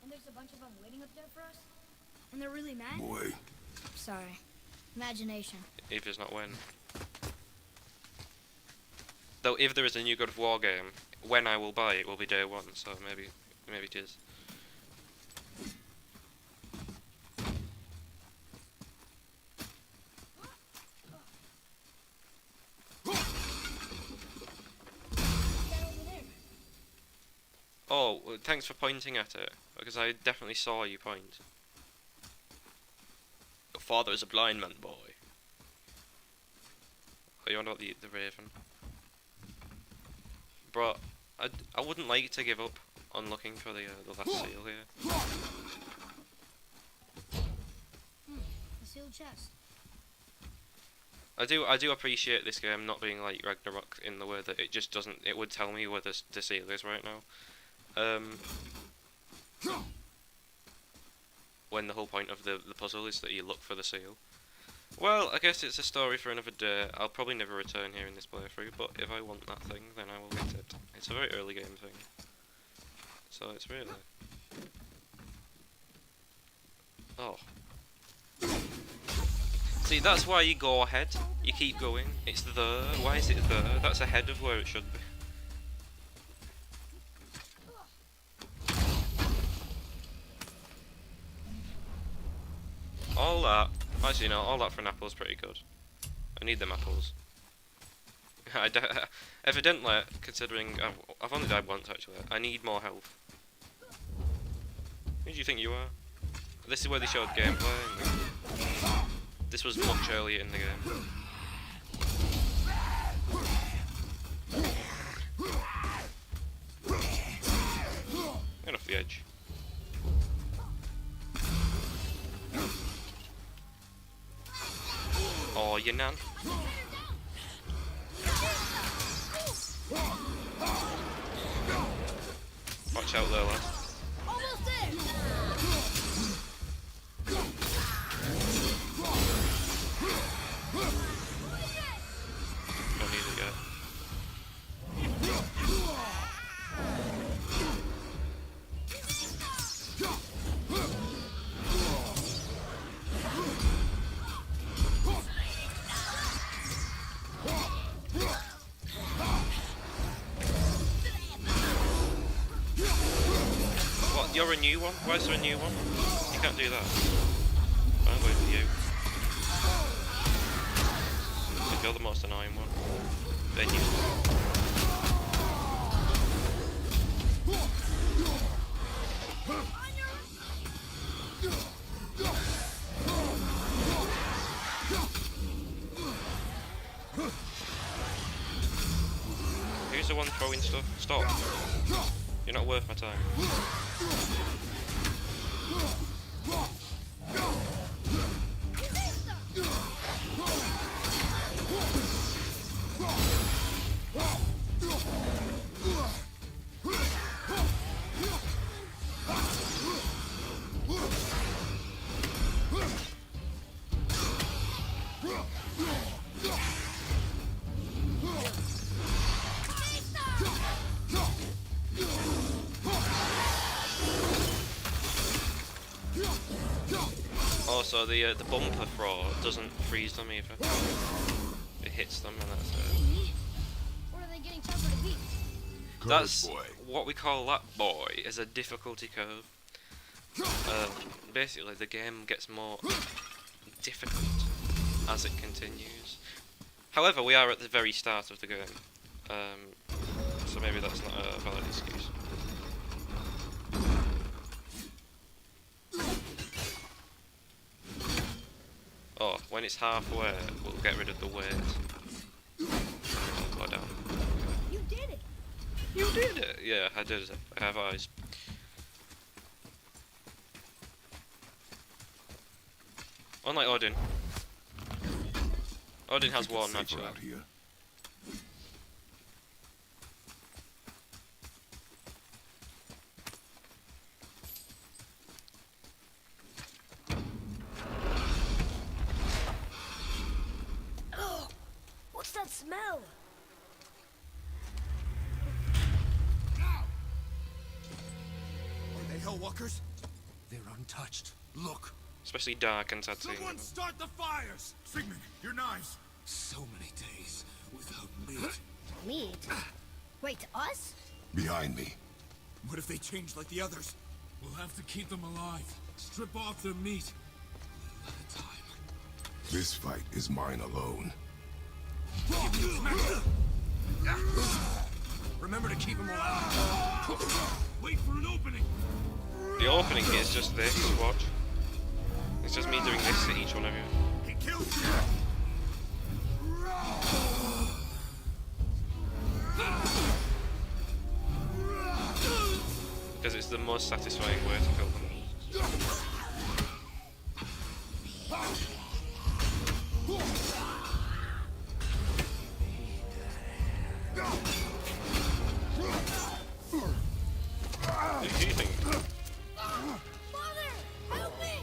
And there's a bunch of them waiting up there for us? And they're really mad? Boy, Sorry. Imagination. If it's not when. Though if there is a new God of War game, when I will buy it will be day one, so maybe it is. Oh, well, thanks for pointing at it, because I definitely saw you point. Your father is a blind man, boy. Oh, you're not the Raven. But I wouldn't like to give up on looking for the last seal here. A sealed chest. I do appreciate this game not being like Ragnarok in the way that it just doesn't. It would tell me where the seal is right now. When the whole point of the puzzle is that you look for the seal. Well, I guess it's a story for another day. I'll probably never return here in this playthrough, but if I want that thing, then I will get it. It's a very early game thing. So it's really... Oh. See, that's why you go ahead. You keep going. It's there. Why is it there? That's ahead of where it should be. All that, actually no, all that for an apple is pretty good. I need them apples. Evidently, considering I've only died once actually, I need more health. Who do you think you are? This is where they showed gameplay. This was much earlier in the game. Get off the edge. Oh, you nan. Watch out there, lad. Almost there! Don't need it yet. What? You're a new one? Why is there a new one? You can't do that. I'm going for you. You're the most annoying one. Then you. Who's the one throwing stuff? Stop. You're not worth my time. Also, the bumper throw doesn't freeze them either. It hits them and that's it. What are they getting tougher to beat? That's boy. what we call that boy is a difficulty curve. Basically, the game gets more difficult as it continues. However, we are at the very start of the game, so maybe that's not a valid excuse. Oh, when it's halfway, we'll get rid of the weight. Go down. You did it. You did it! Yeah, I did it. I have eyes. Unlike Odin. Odin has Think it's one, safer actually. out here. Oh, what's that smell? Are they Hellwalkers? They're untouched. Look. Especially dark and sad seeing Someone them. start the fires! Sigmund, your knives! So many days without meat. Meat? Wait, us? Behind me. What if they change like the others? We'll have to keep them alive. Strip off their meat. A little at a time. This fight is mine alone. Remember to keep them alive. Wait for an opening. The opening is just this, watch. It's just me doing this to each one of you. He kills you. Because it's the most satisfying way to kill them. What do you think? Father, help me!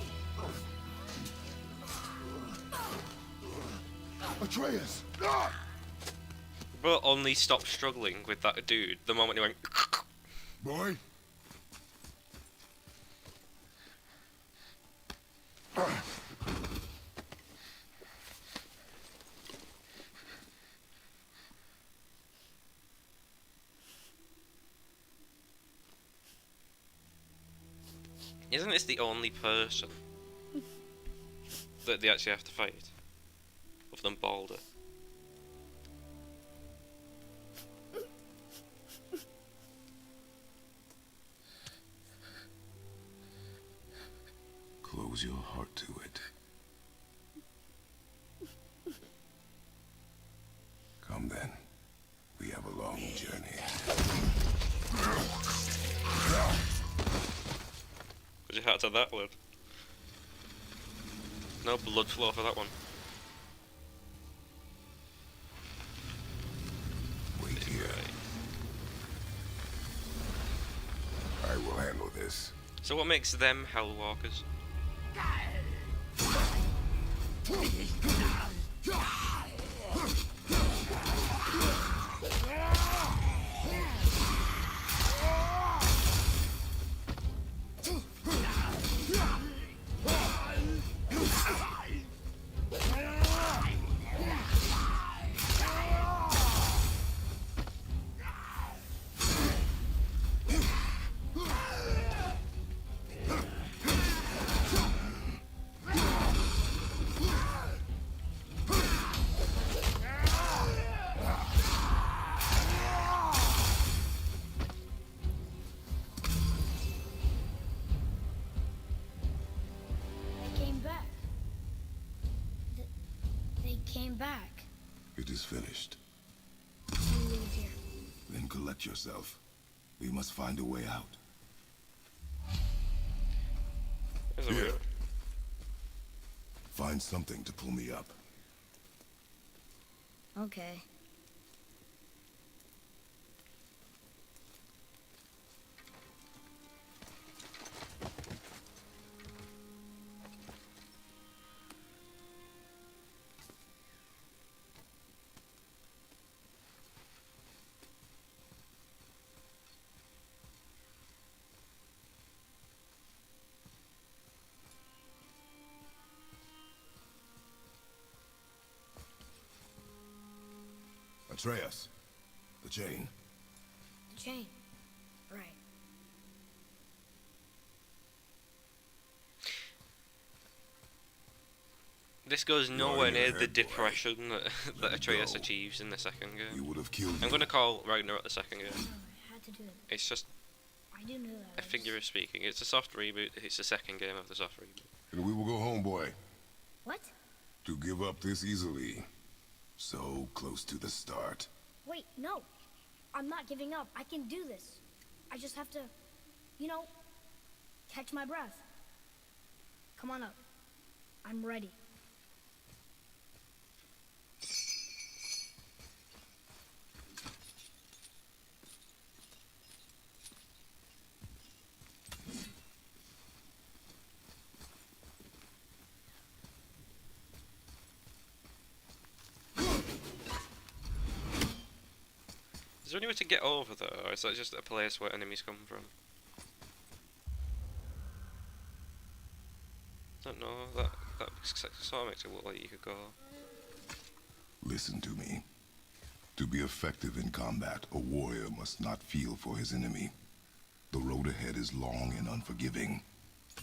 Atreus! But only stopped struggling with that dude the moment he went. Boy? Isn't this the only person that they actually have to fight? Other than Balder. Close your heart to it. Come then. We have a long journey. Put your heart to that, lad. No blood flow for that one. Wait here. I will handle this. So what makes them Hellwalkers? back. It is finished. We leave here. Then collect yourself. We must find a way out. There's a Here. way. Find something to pull me up. Okay. Atreus. The chain. The chain. Right. This goes You're nowhere in near your the head, boy. depression that Let it Atreus go. achieves in the second We game. would have killed you. I'm gonna call Ragnarok the second game. No, I had to do it. It's just I do know that. a figure of speaking. It's a soft reboot. It's the second game of the soft reboot. And we will go home, boy. What? To give up this easily. So close to the start. Wait, no. I'm not giving up. I can do this. I just have to, you know, catch my breath. Come on up. I'm ready. Is there any way to get over there, or is that just a place where enemies come from? Don't know. That sort of makes it look like you could go. Listen to me. To be effective in combat, a warrior must not feel for his enemy. The road ahead is long and unforgiving.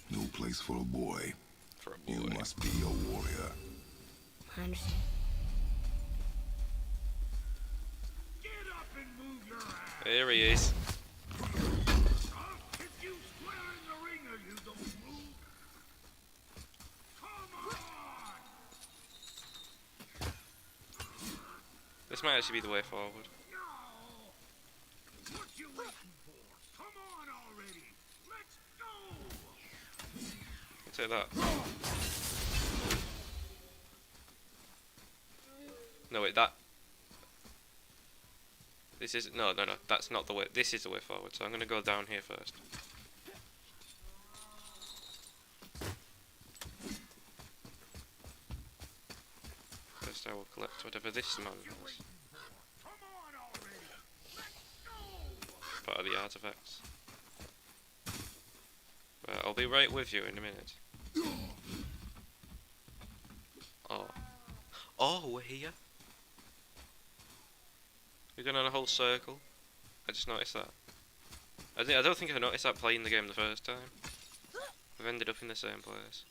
No place for a boy. For a You boy. must be a warrior. I understand. Get up and move your ass. Here he is. I'll kick you square in the ring or you don't move. Come on! This might actually be the way forward. No! What you waiting for? Come on already! Let's go! Take that. No wait, that. This is no. That's not the way. This is the way forward. So I'm gonna go down here first. First, I will collect whatever this man has. Come on already! Let's go! Part of the artifacts. Right, I'll be right with you in a minute. Oh. Oh, we're here. We're going on a whole circle. I just noticed that. I don't think I noticed that playing the game the first time. We've ended up in the same place.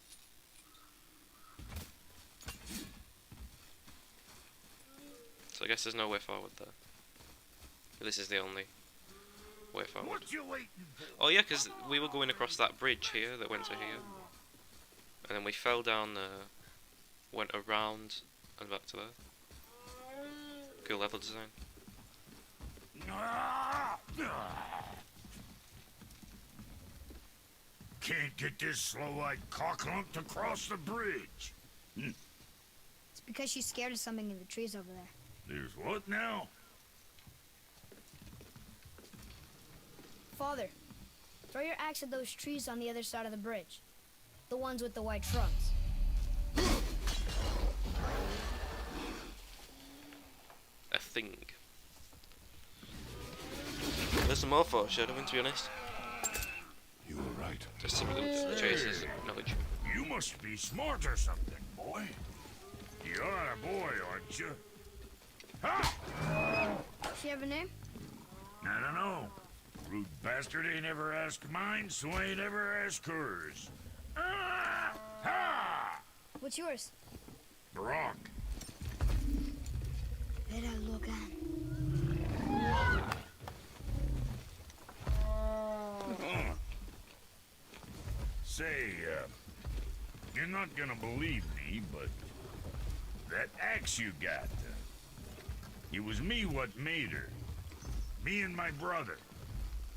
So I guess there's no way forward there. This is the only way forward. What you waiting for? Oh yeah, because we were going across that bridge here that went to here. And then we fell down there, went around and back to there. Cool level design. Can't get this slow-eyed cocklump to cross the bridge. It's because she's scared of something in the trees over there. There's what now? Father, throw your axe at those trees on the other side of the bridge. The ones with the white trunks. A thing. There's some more foreshadowing, to be honest. You were right. Just some of the traces of knowledge. You must be smart or something, boy. You're a boy, aren't you? Ha! Does she have a name? I don't know. Rude bastard ain't ever asked mine, so ain't ever asked hers. Ah! Ha! What's yours? Brock. Vera Logan. Say, you're not gonna believe me, but That axe you got, it was me what made her. Me and my brother.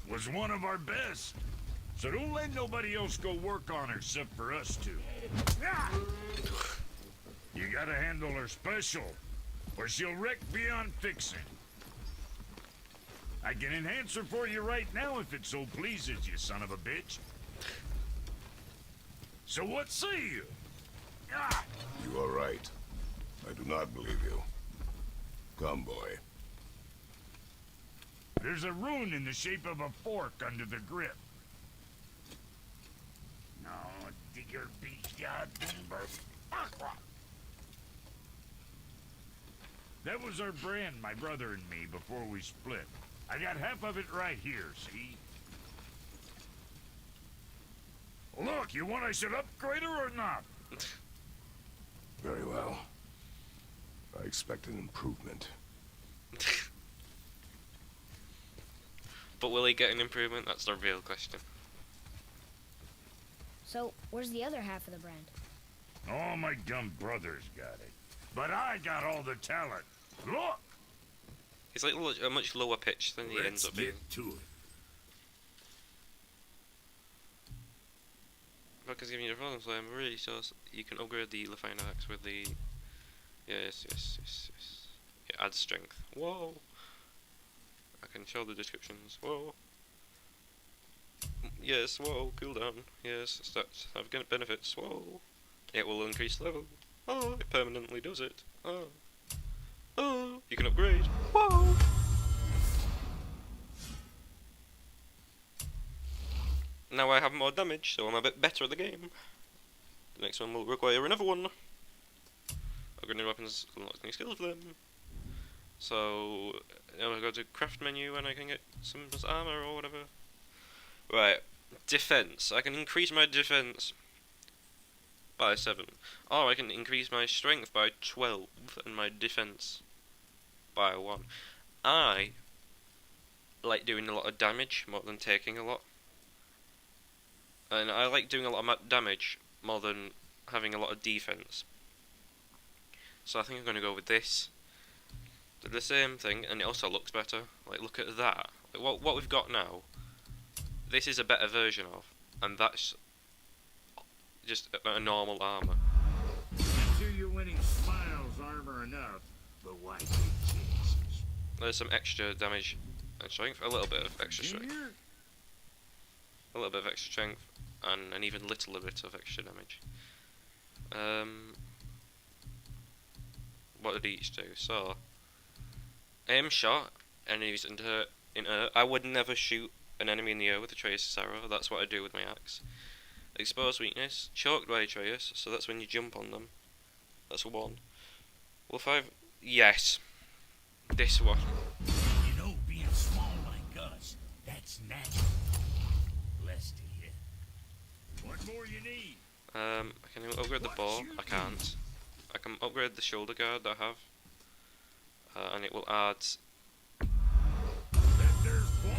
Was one of our best. So don't let nobody else go work on her except for us two. Ah! You gotta handle her special, or she'll wreck beyond fixing. I can enhance her for you right now if it so pleases you, son of a bitch. So what say you? Ah! You are right. I do not believe you. Come, boy. There's a rune in the shape of a fork under the grip. No, digger beast, That was our brand, my brother and me, before we split. I got half of it right here, see? Look, you want I should upgrade her or not? Very well. I expect an improvement. But will he get an improvement? That's the real question. So, where's the other half of the brand? All my dumb brothers got it. But I got all the talent. Look! He's like a much lower pitch than he ends up being. to it. Because giving you the problem, so I'm really sure you can upgrade the Lefine axe with the... Yes. It adds strength. Whoa! I can show the descriptions. Whoa! Yes, whoa, cooldown. Yes, stats have benefits. Whoa! It will increase level. Oh, it permanently does it. Oh. Oh, you can upgrade. Whoa! Now I have more damage, so I'm a bit better at the game. The next one will require another one. Upgrading weapons unlocks new skills for them. So, now I go to craft menu and I can get some armor or whatever. Right, defense. I can increase my defense by 7. Or I can increase my strength by 12 and my defense by 1. I like doing a lot of damage more than taking a lot. And I like doing a lot of damage more than having a lot of defense. So I think I'm going to go with this. The same thing, and it also looks better. Like, look at that. Like, what we've got now, this is a better version of, and that's just a normal armor. I'm sure your winning smiles armor enough, but why take chances? There's some extra damage and strength, a little bit of extra strength. A little bit of extra strength, and an even little bit of extra damage. What did each do? So, aim shot, enemies in air. I would never shoot an enemy in the air with Atreus' arrow, that's what I do with my axe. Exposed weakness, choked by Atreus, so that's when you jump on them. That's 1. Will 5... Yes. This one. You know, being small like us, that's natural. Blessed to you. What more you need? I can upgrade the bow. I can't. I can upgrade the shoulder guard that I have. And it will add...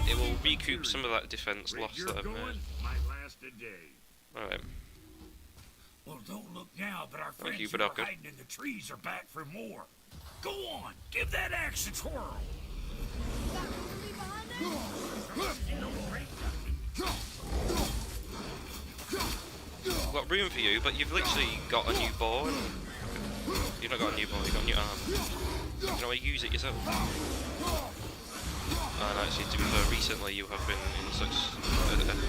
It will recoup some of that defense loss that I've made. Might last a day. Alright. Well, don't look now, but our Thank friends you, who are Badaka. hiding in the trees are back for more. Go on, give that axe a twirl. Got Ruby behind us? I've got room for you, but you've literally got a new bow. You've not got a new bow, you've got a new arm. You know, use it yourself. And actually, to be fair, recently you have been in such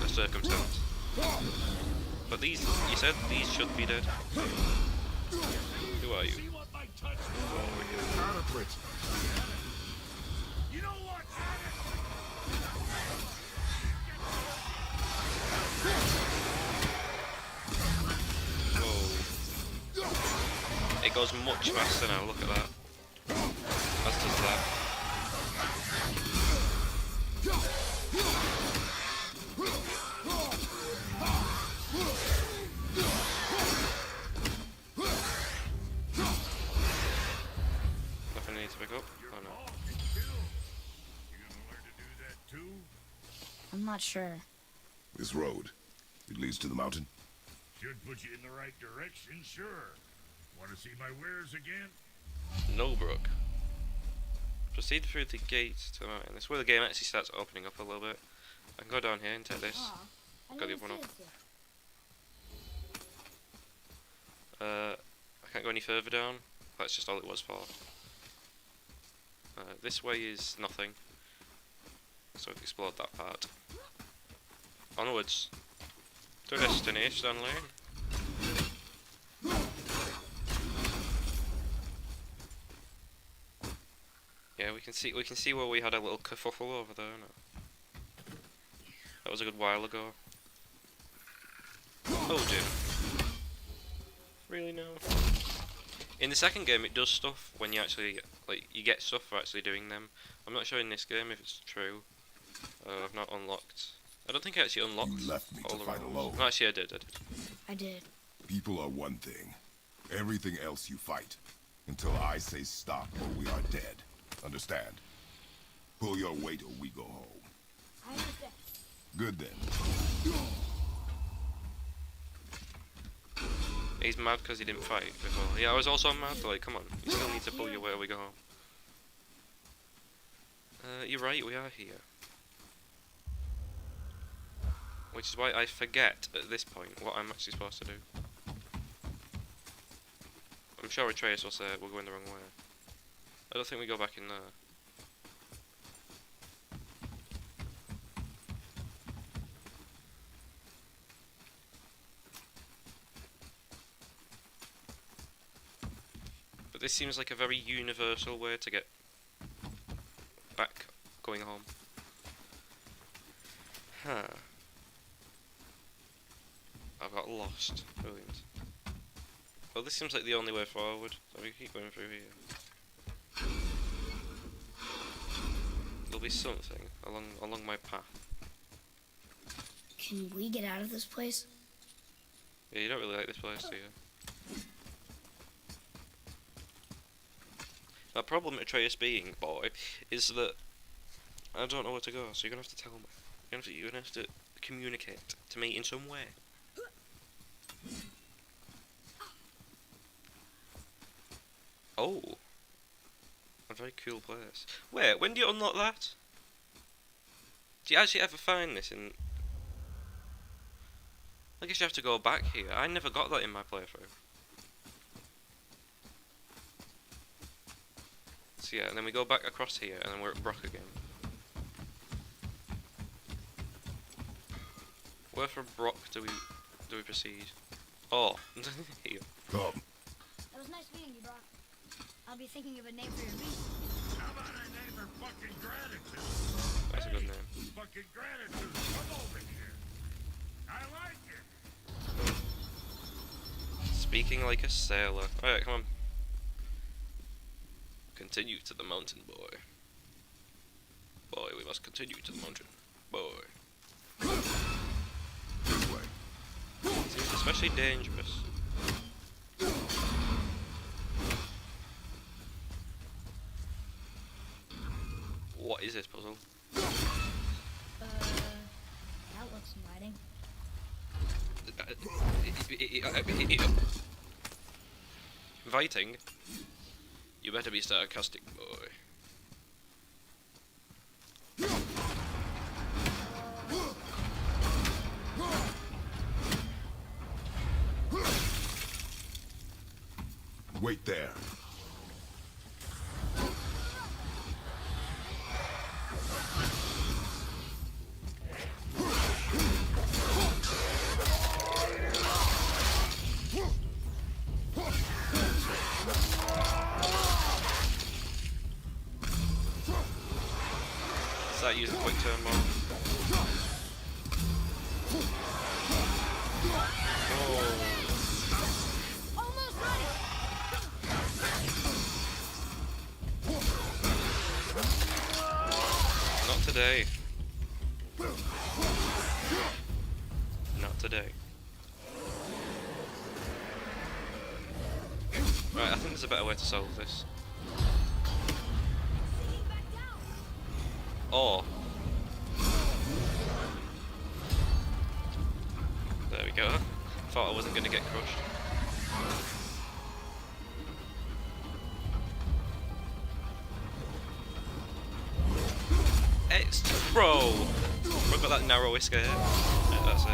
a circumstance. But these, you said these should be dead. Who are you? See what my touch You know what? Whoa. It goes much faster now, look at that. As does that. Nothing I need to pick up? Oh no. You gonna learn to do that too? I'm not sure. This road, it leads to the mountain? Should put you in the right direction, sure. Want to see my wares again? Noldbrook. Proceed through the gate to mountain. This is where the game actually starts opening up a little bit. I can go down here and take this. Aw, I Got the never other one see up. this yet. I can't go any further down. That's just all it was for. This way is nothing. So we've explored that part. Onwards. To destination lane. Yeah, we can see where we had a little kerfuffle over there. No? That was a good while ago. Oh dear. Really no. In the second game, it does stuff when you actually you get stuff for actually doing them. I'm not sure in this game if it's true. I've not unlocked. I don't think I actually unlocked. You left me all to the fight roles. alone. No, actually, I did. I did. People are one thing. Everything else you fight. Until I say stop or we are dead. Understand? Pull your weight or we go home. I understand. Good then. He's mad because he didn't fight before. Yeah, I was also mad. Like, come on, you still need to pull your weight or we go home. You're right. We are here. Which is why I forget at this point what I'm actually supposed to do. I'm sure Atreus will say we're going the wrong way. I don't think we go back in there. But this seems like a very universal way to get back going home. Huh. I've got lost. Brilliant. Well, this seems like the only way forward, so we keep going through here. There'll be something along my path. Can we get out of this place? Yeah, you don't really like this place, do you? The problem Atreus being, boy, is that I don't know where to go, so you're gonna have to tell me. You're gonna have to communicate to me in some way. Oh, a very cool place. Wait, when do you unlock that? Do you actually ever find this in? I guess you have to go back here. I never got that in my playthrough. So yeah, and then we go back across here, and then we're at Brock again. Where from Brock do we proceed? Oh, here. Come. It was nice meeting you, Brock. I'll be thinking of a name for your beast. How about a name for fucking gratitude? That's a good name. Fucking gratitude, come over here. I like it. Speaking like a sailor. Alright, come on. Continue to the mountain, boy. Boy, we must continue to the mountain. Boy. This way. Seems especially dangerous. What is this puzzle? That looks inviting. Inviting? You better be sarcastic, boy. Wait there. Does that use a quick turn more? Oh. Almost ready! Not today. Not today. Right, I think there's a better way to solve this. Or there we go. Thought I wasn't gonna get crushed. minutes. Bro! I've got that narrow escape. Yeah, that's it.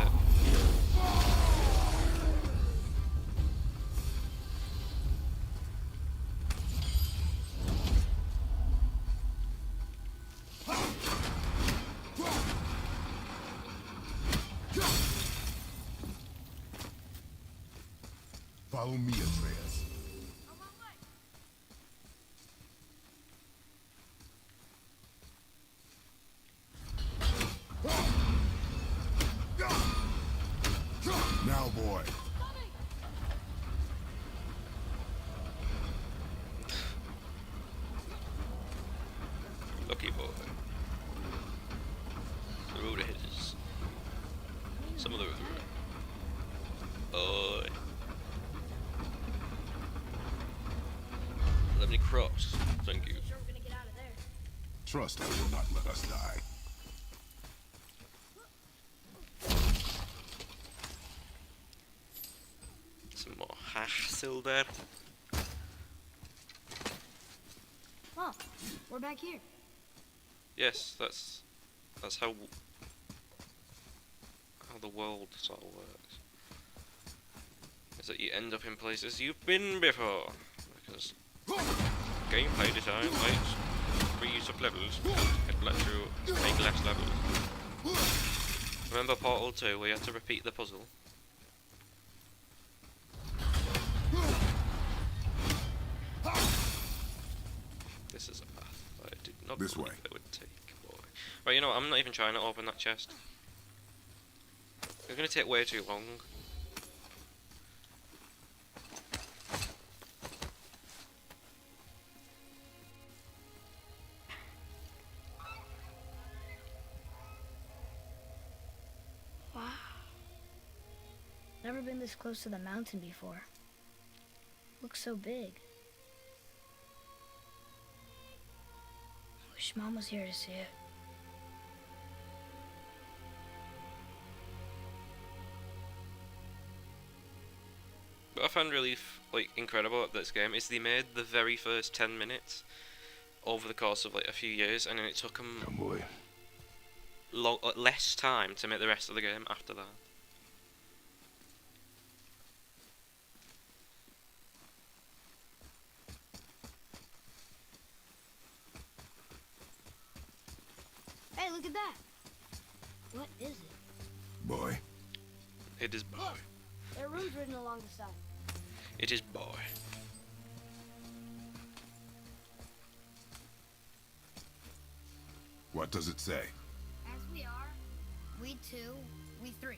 Follow me, Atreus. Now, boy. Lucky boy. The road ahead is some of the road. Oh. Let me cross. Thank you. Sure we're gonna get out of there. Trust I will not let us die. Some more hassle there. Oh, we're back here. Yes, that's how the world sort of works. Is that you end up in places you've been before, because gameplay design likes reuse of levels, it lets you make less levels. Remember Portal 2 where you had to repeat the puzzle? This is a path that I did not This believe way. it would take, boy. Right, you know what, I'm not even trying to open that chest. It's gonna take way too long. Wow. Never been this close to the mountain before. Looks so big. Wish Mom was here to see it. What I found really incredible at this game is they made the very first 10 minutes over the course of like a few years, and then it took them Come, boy. less time to make the rest of the game after that. Hey, look at that. What is it? Boy. It is boy. Look, there are runes written along the side. It is boy. What does it say? As we are, we two, we three.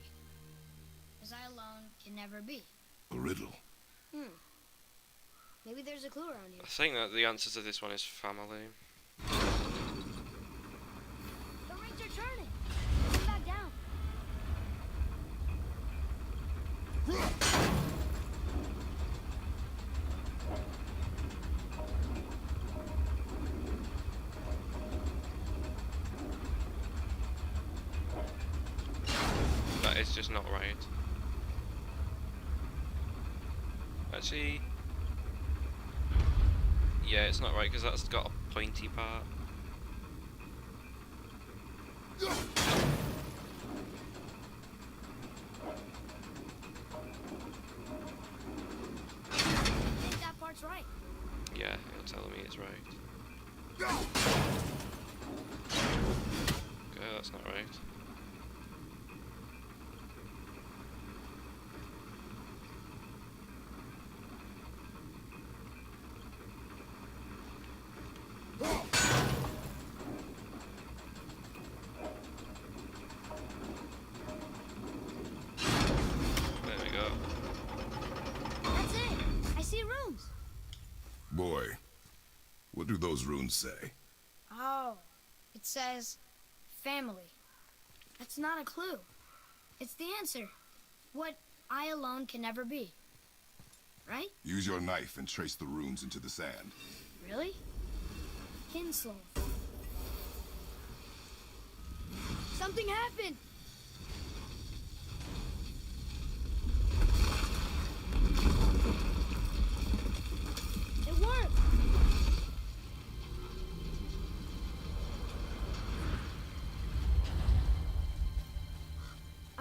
As I alone can never be. A riddle. Maybe there's a clue around here. I think that the answer to this one is family. The rings are turning. Come back down. That is just not right. Actually, yeah, it's not right because that's got a pointy part. I think that part's right. Yeah, you're telling me it's right. Okay, that's not right. There we go. That's it. I see runes. Boy. What do those runes say? Oh, it says family. That's not a clue. It's the answer. What I alone can never be. Right? Use your knife and trace the runes into the sand. Really? Kinslow. Something happened! It worked!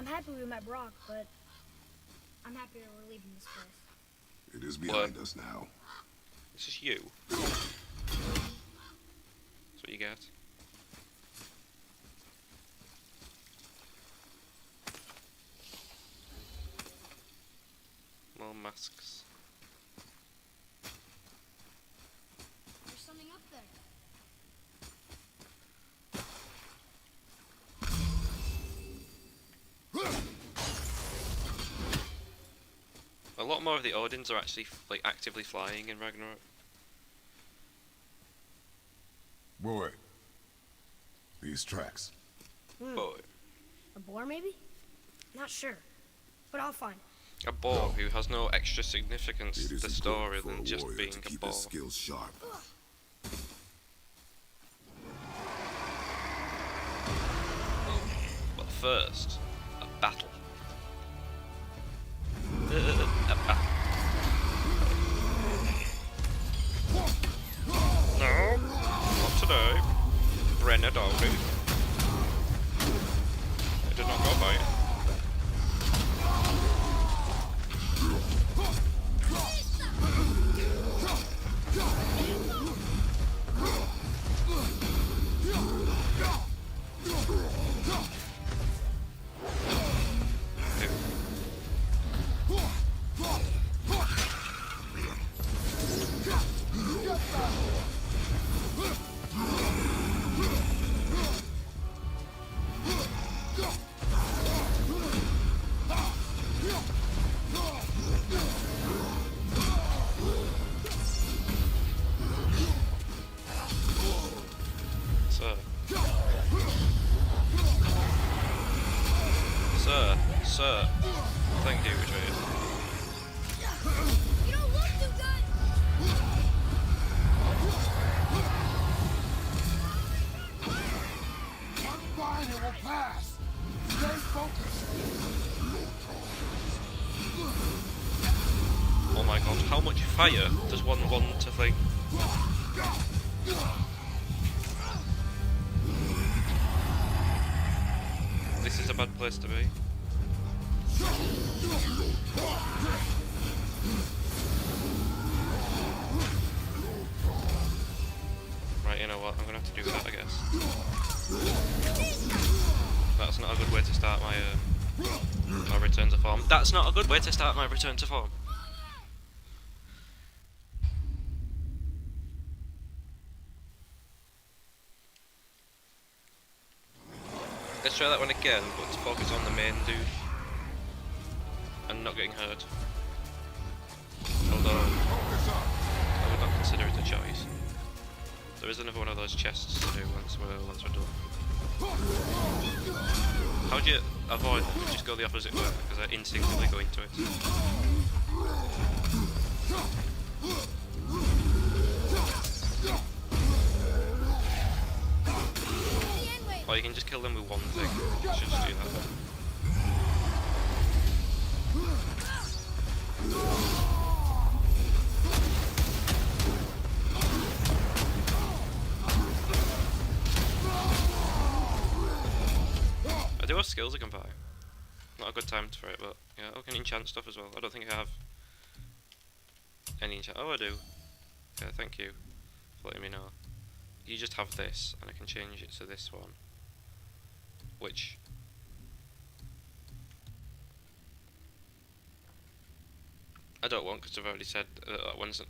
happy we met Brock, but I'm happier we're leaving this place. It is behind us now. This is you. That's what you get. More masks. There's something up there. A lot more of the Odins are actually like actively flying in Ragnarok. Boy. These tracks. Boy. A boar, maybe? Not sure, but I'll find it. A boar who has no extra significance It to is the story important for than a just warrior being to a keep boar. his skills sharp. But first, a battle. A battle. No, not today. Brenna Dowdy. I did not go by it. Sir, thank you, Atreus. You don't look too good! I'm fine, it will pass. Stay focused. Oh my god, how much fire does one want to think? This is a bad place to be. Right, you know what, I'm gonna have to do that, I guess. That's not a good way to start my return to form. That's not a good way to start my return to form. Let's try that one again, but to focus on the main dude and not getting hurt. Although I would not consider it a choice. There is another one of those chests to do once we're done. How do you avoid them? Just go the opposite way, because I instinctively go into it. Or you can just kill them with one thing. You should just do that. I do have skills I can buy. Not a good time for it, but yeah, I can enchant stuff as well. I don't think I have any enchant. Oh, I do. Yeah, thank you for letting me know. You just have this, and I can change it to this one, which I don't want because I've already said that one's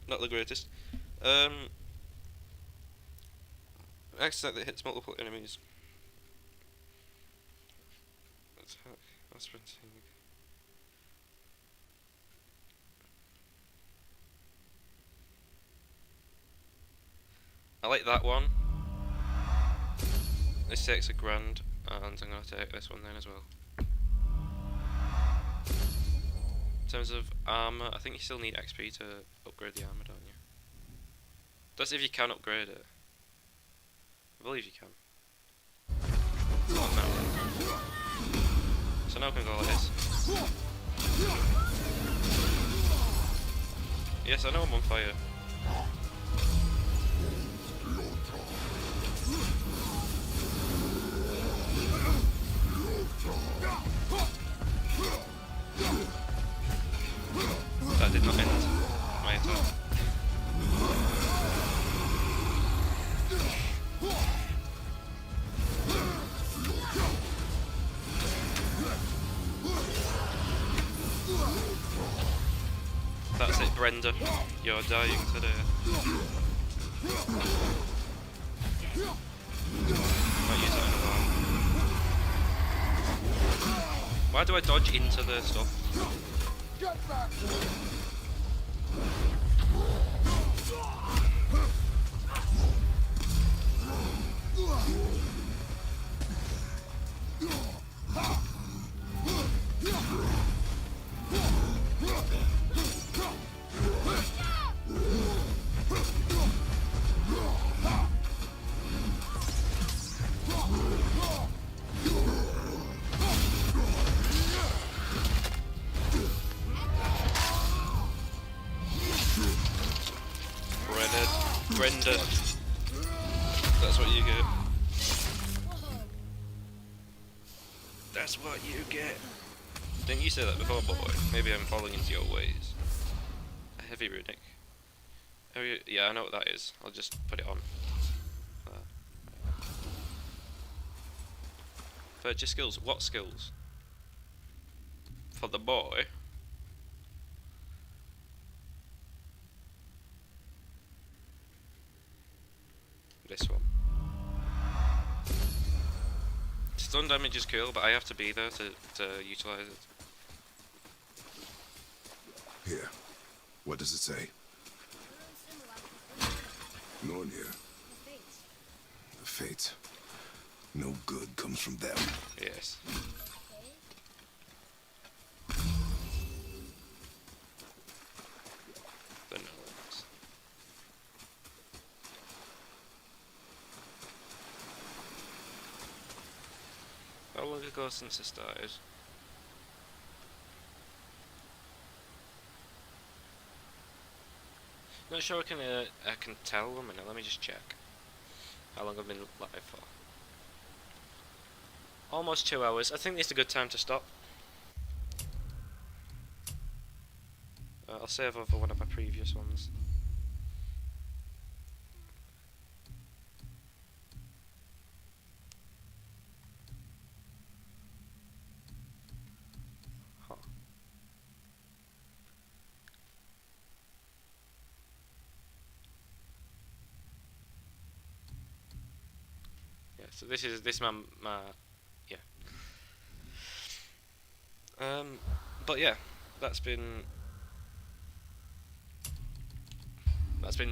not the greatest. Accent that hits multiple enemies. Attack. That's sprinting. I like that one. This takes $1,000, and I'm gonna take this one then as well. In terms of armor, I think you still need XP to upgrade the armor, don't you? That's if you can upgrade it. I believe you can. Not now. So now I can go like this. Yes, I know I'm on fire. That did not end my attack. That's it, Brenda. You're dying today. Might use that in a while. Why do I dodge into the stuff? Get back! Brenda. That's what you get. That's what you get. Didn't you say that before, boy? Maybe I'm falling into your ways. A heavy runic. Oh, yeah, I know what that is. I'll just put it on. Purchase skills. What skills? For the boy. This one. Stun damage is cool, but I have to be there to utilize it. Here. What does it say? Nornir. The Fates. No good comes from them. Yes. The Nolan's. How long ago since it started? Not sure I can tell a minute. Let me just check how long I've been live for. Almost 2 hours. I think this is a good time to stop. I'll save over one of my previous ones. Huh. Yeah, so this is my yeah. But yeah, that's been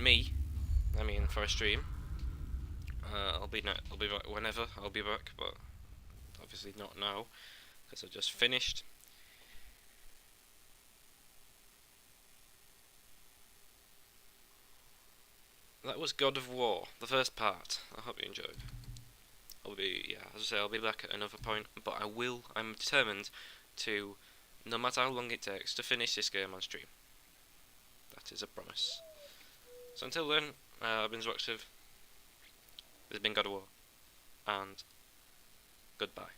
me. I mean, for a stream. I'll be back whenever. I'll be back, but obviously not now because I just finished. That was God of War, the first part. I hope you enjoyed. As I say, I'll be back at another point, but I'm determined to, no matter how long it takes, to finish this game on stream. That is a promise. So until then, I've been Zwaxiv, this has been God of War, and goodbye.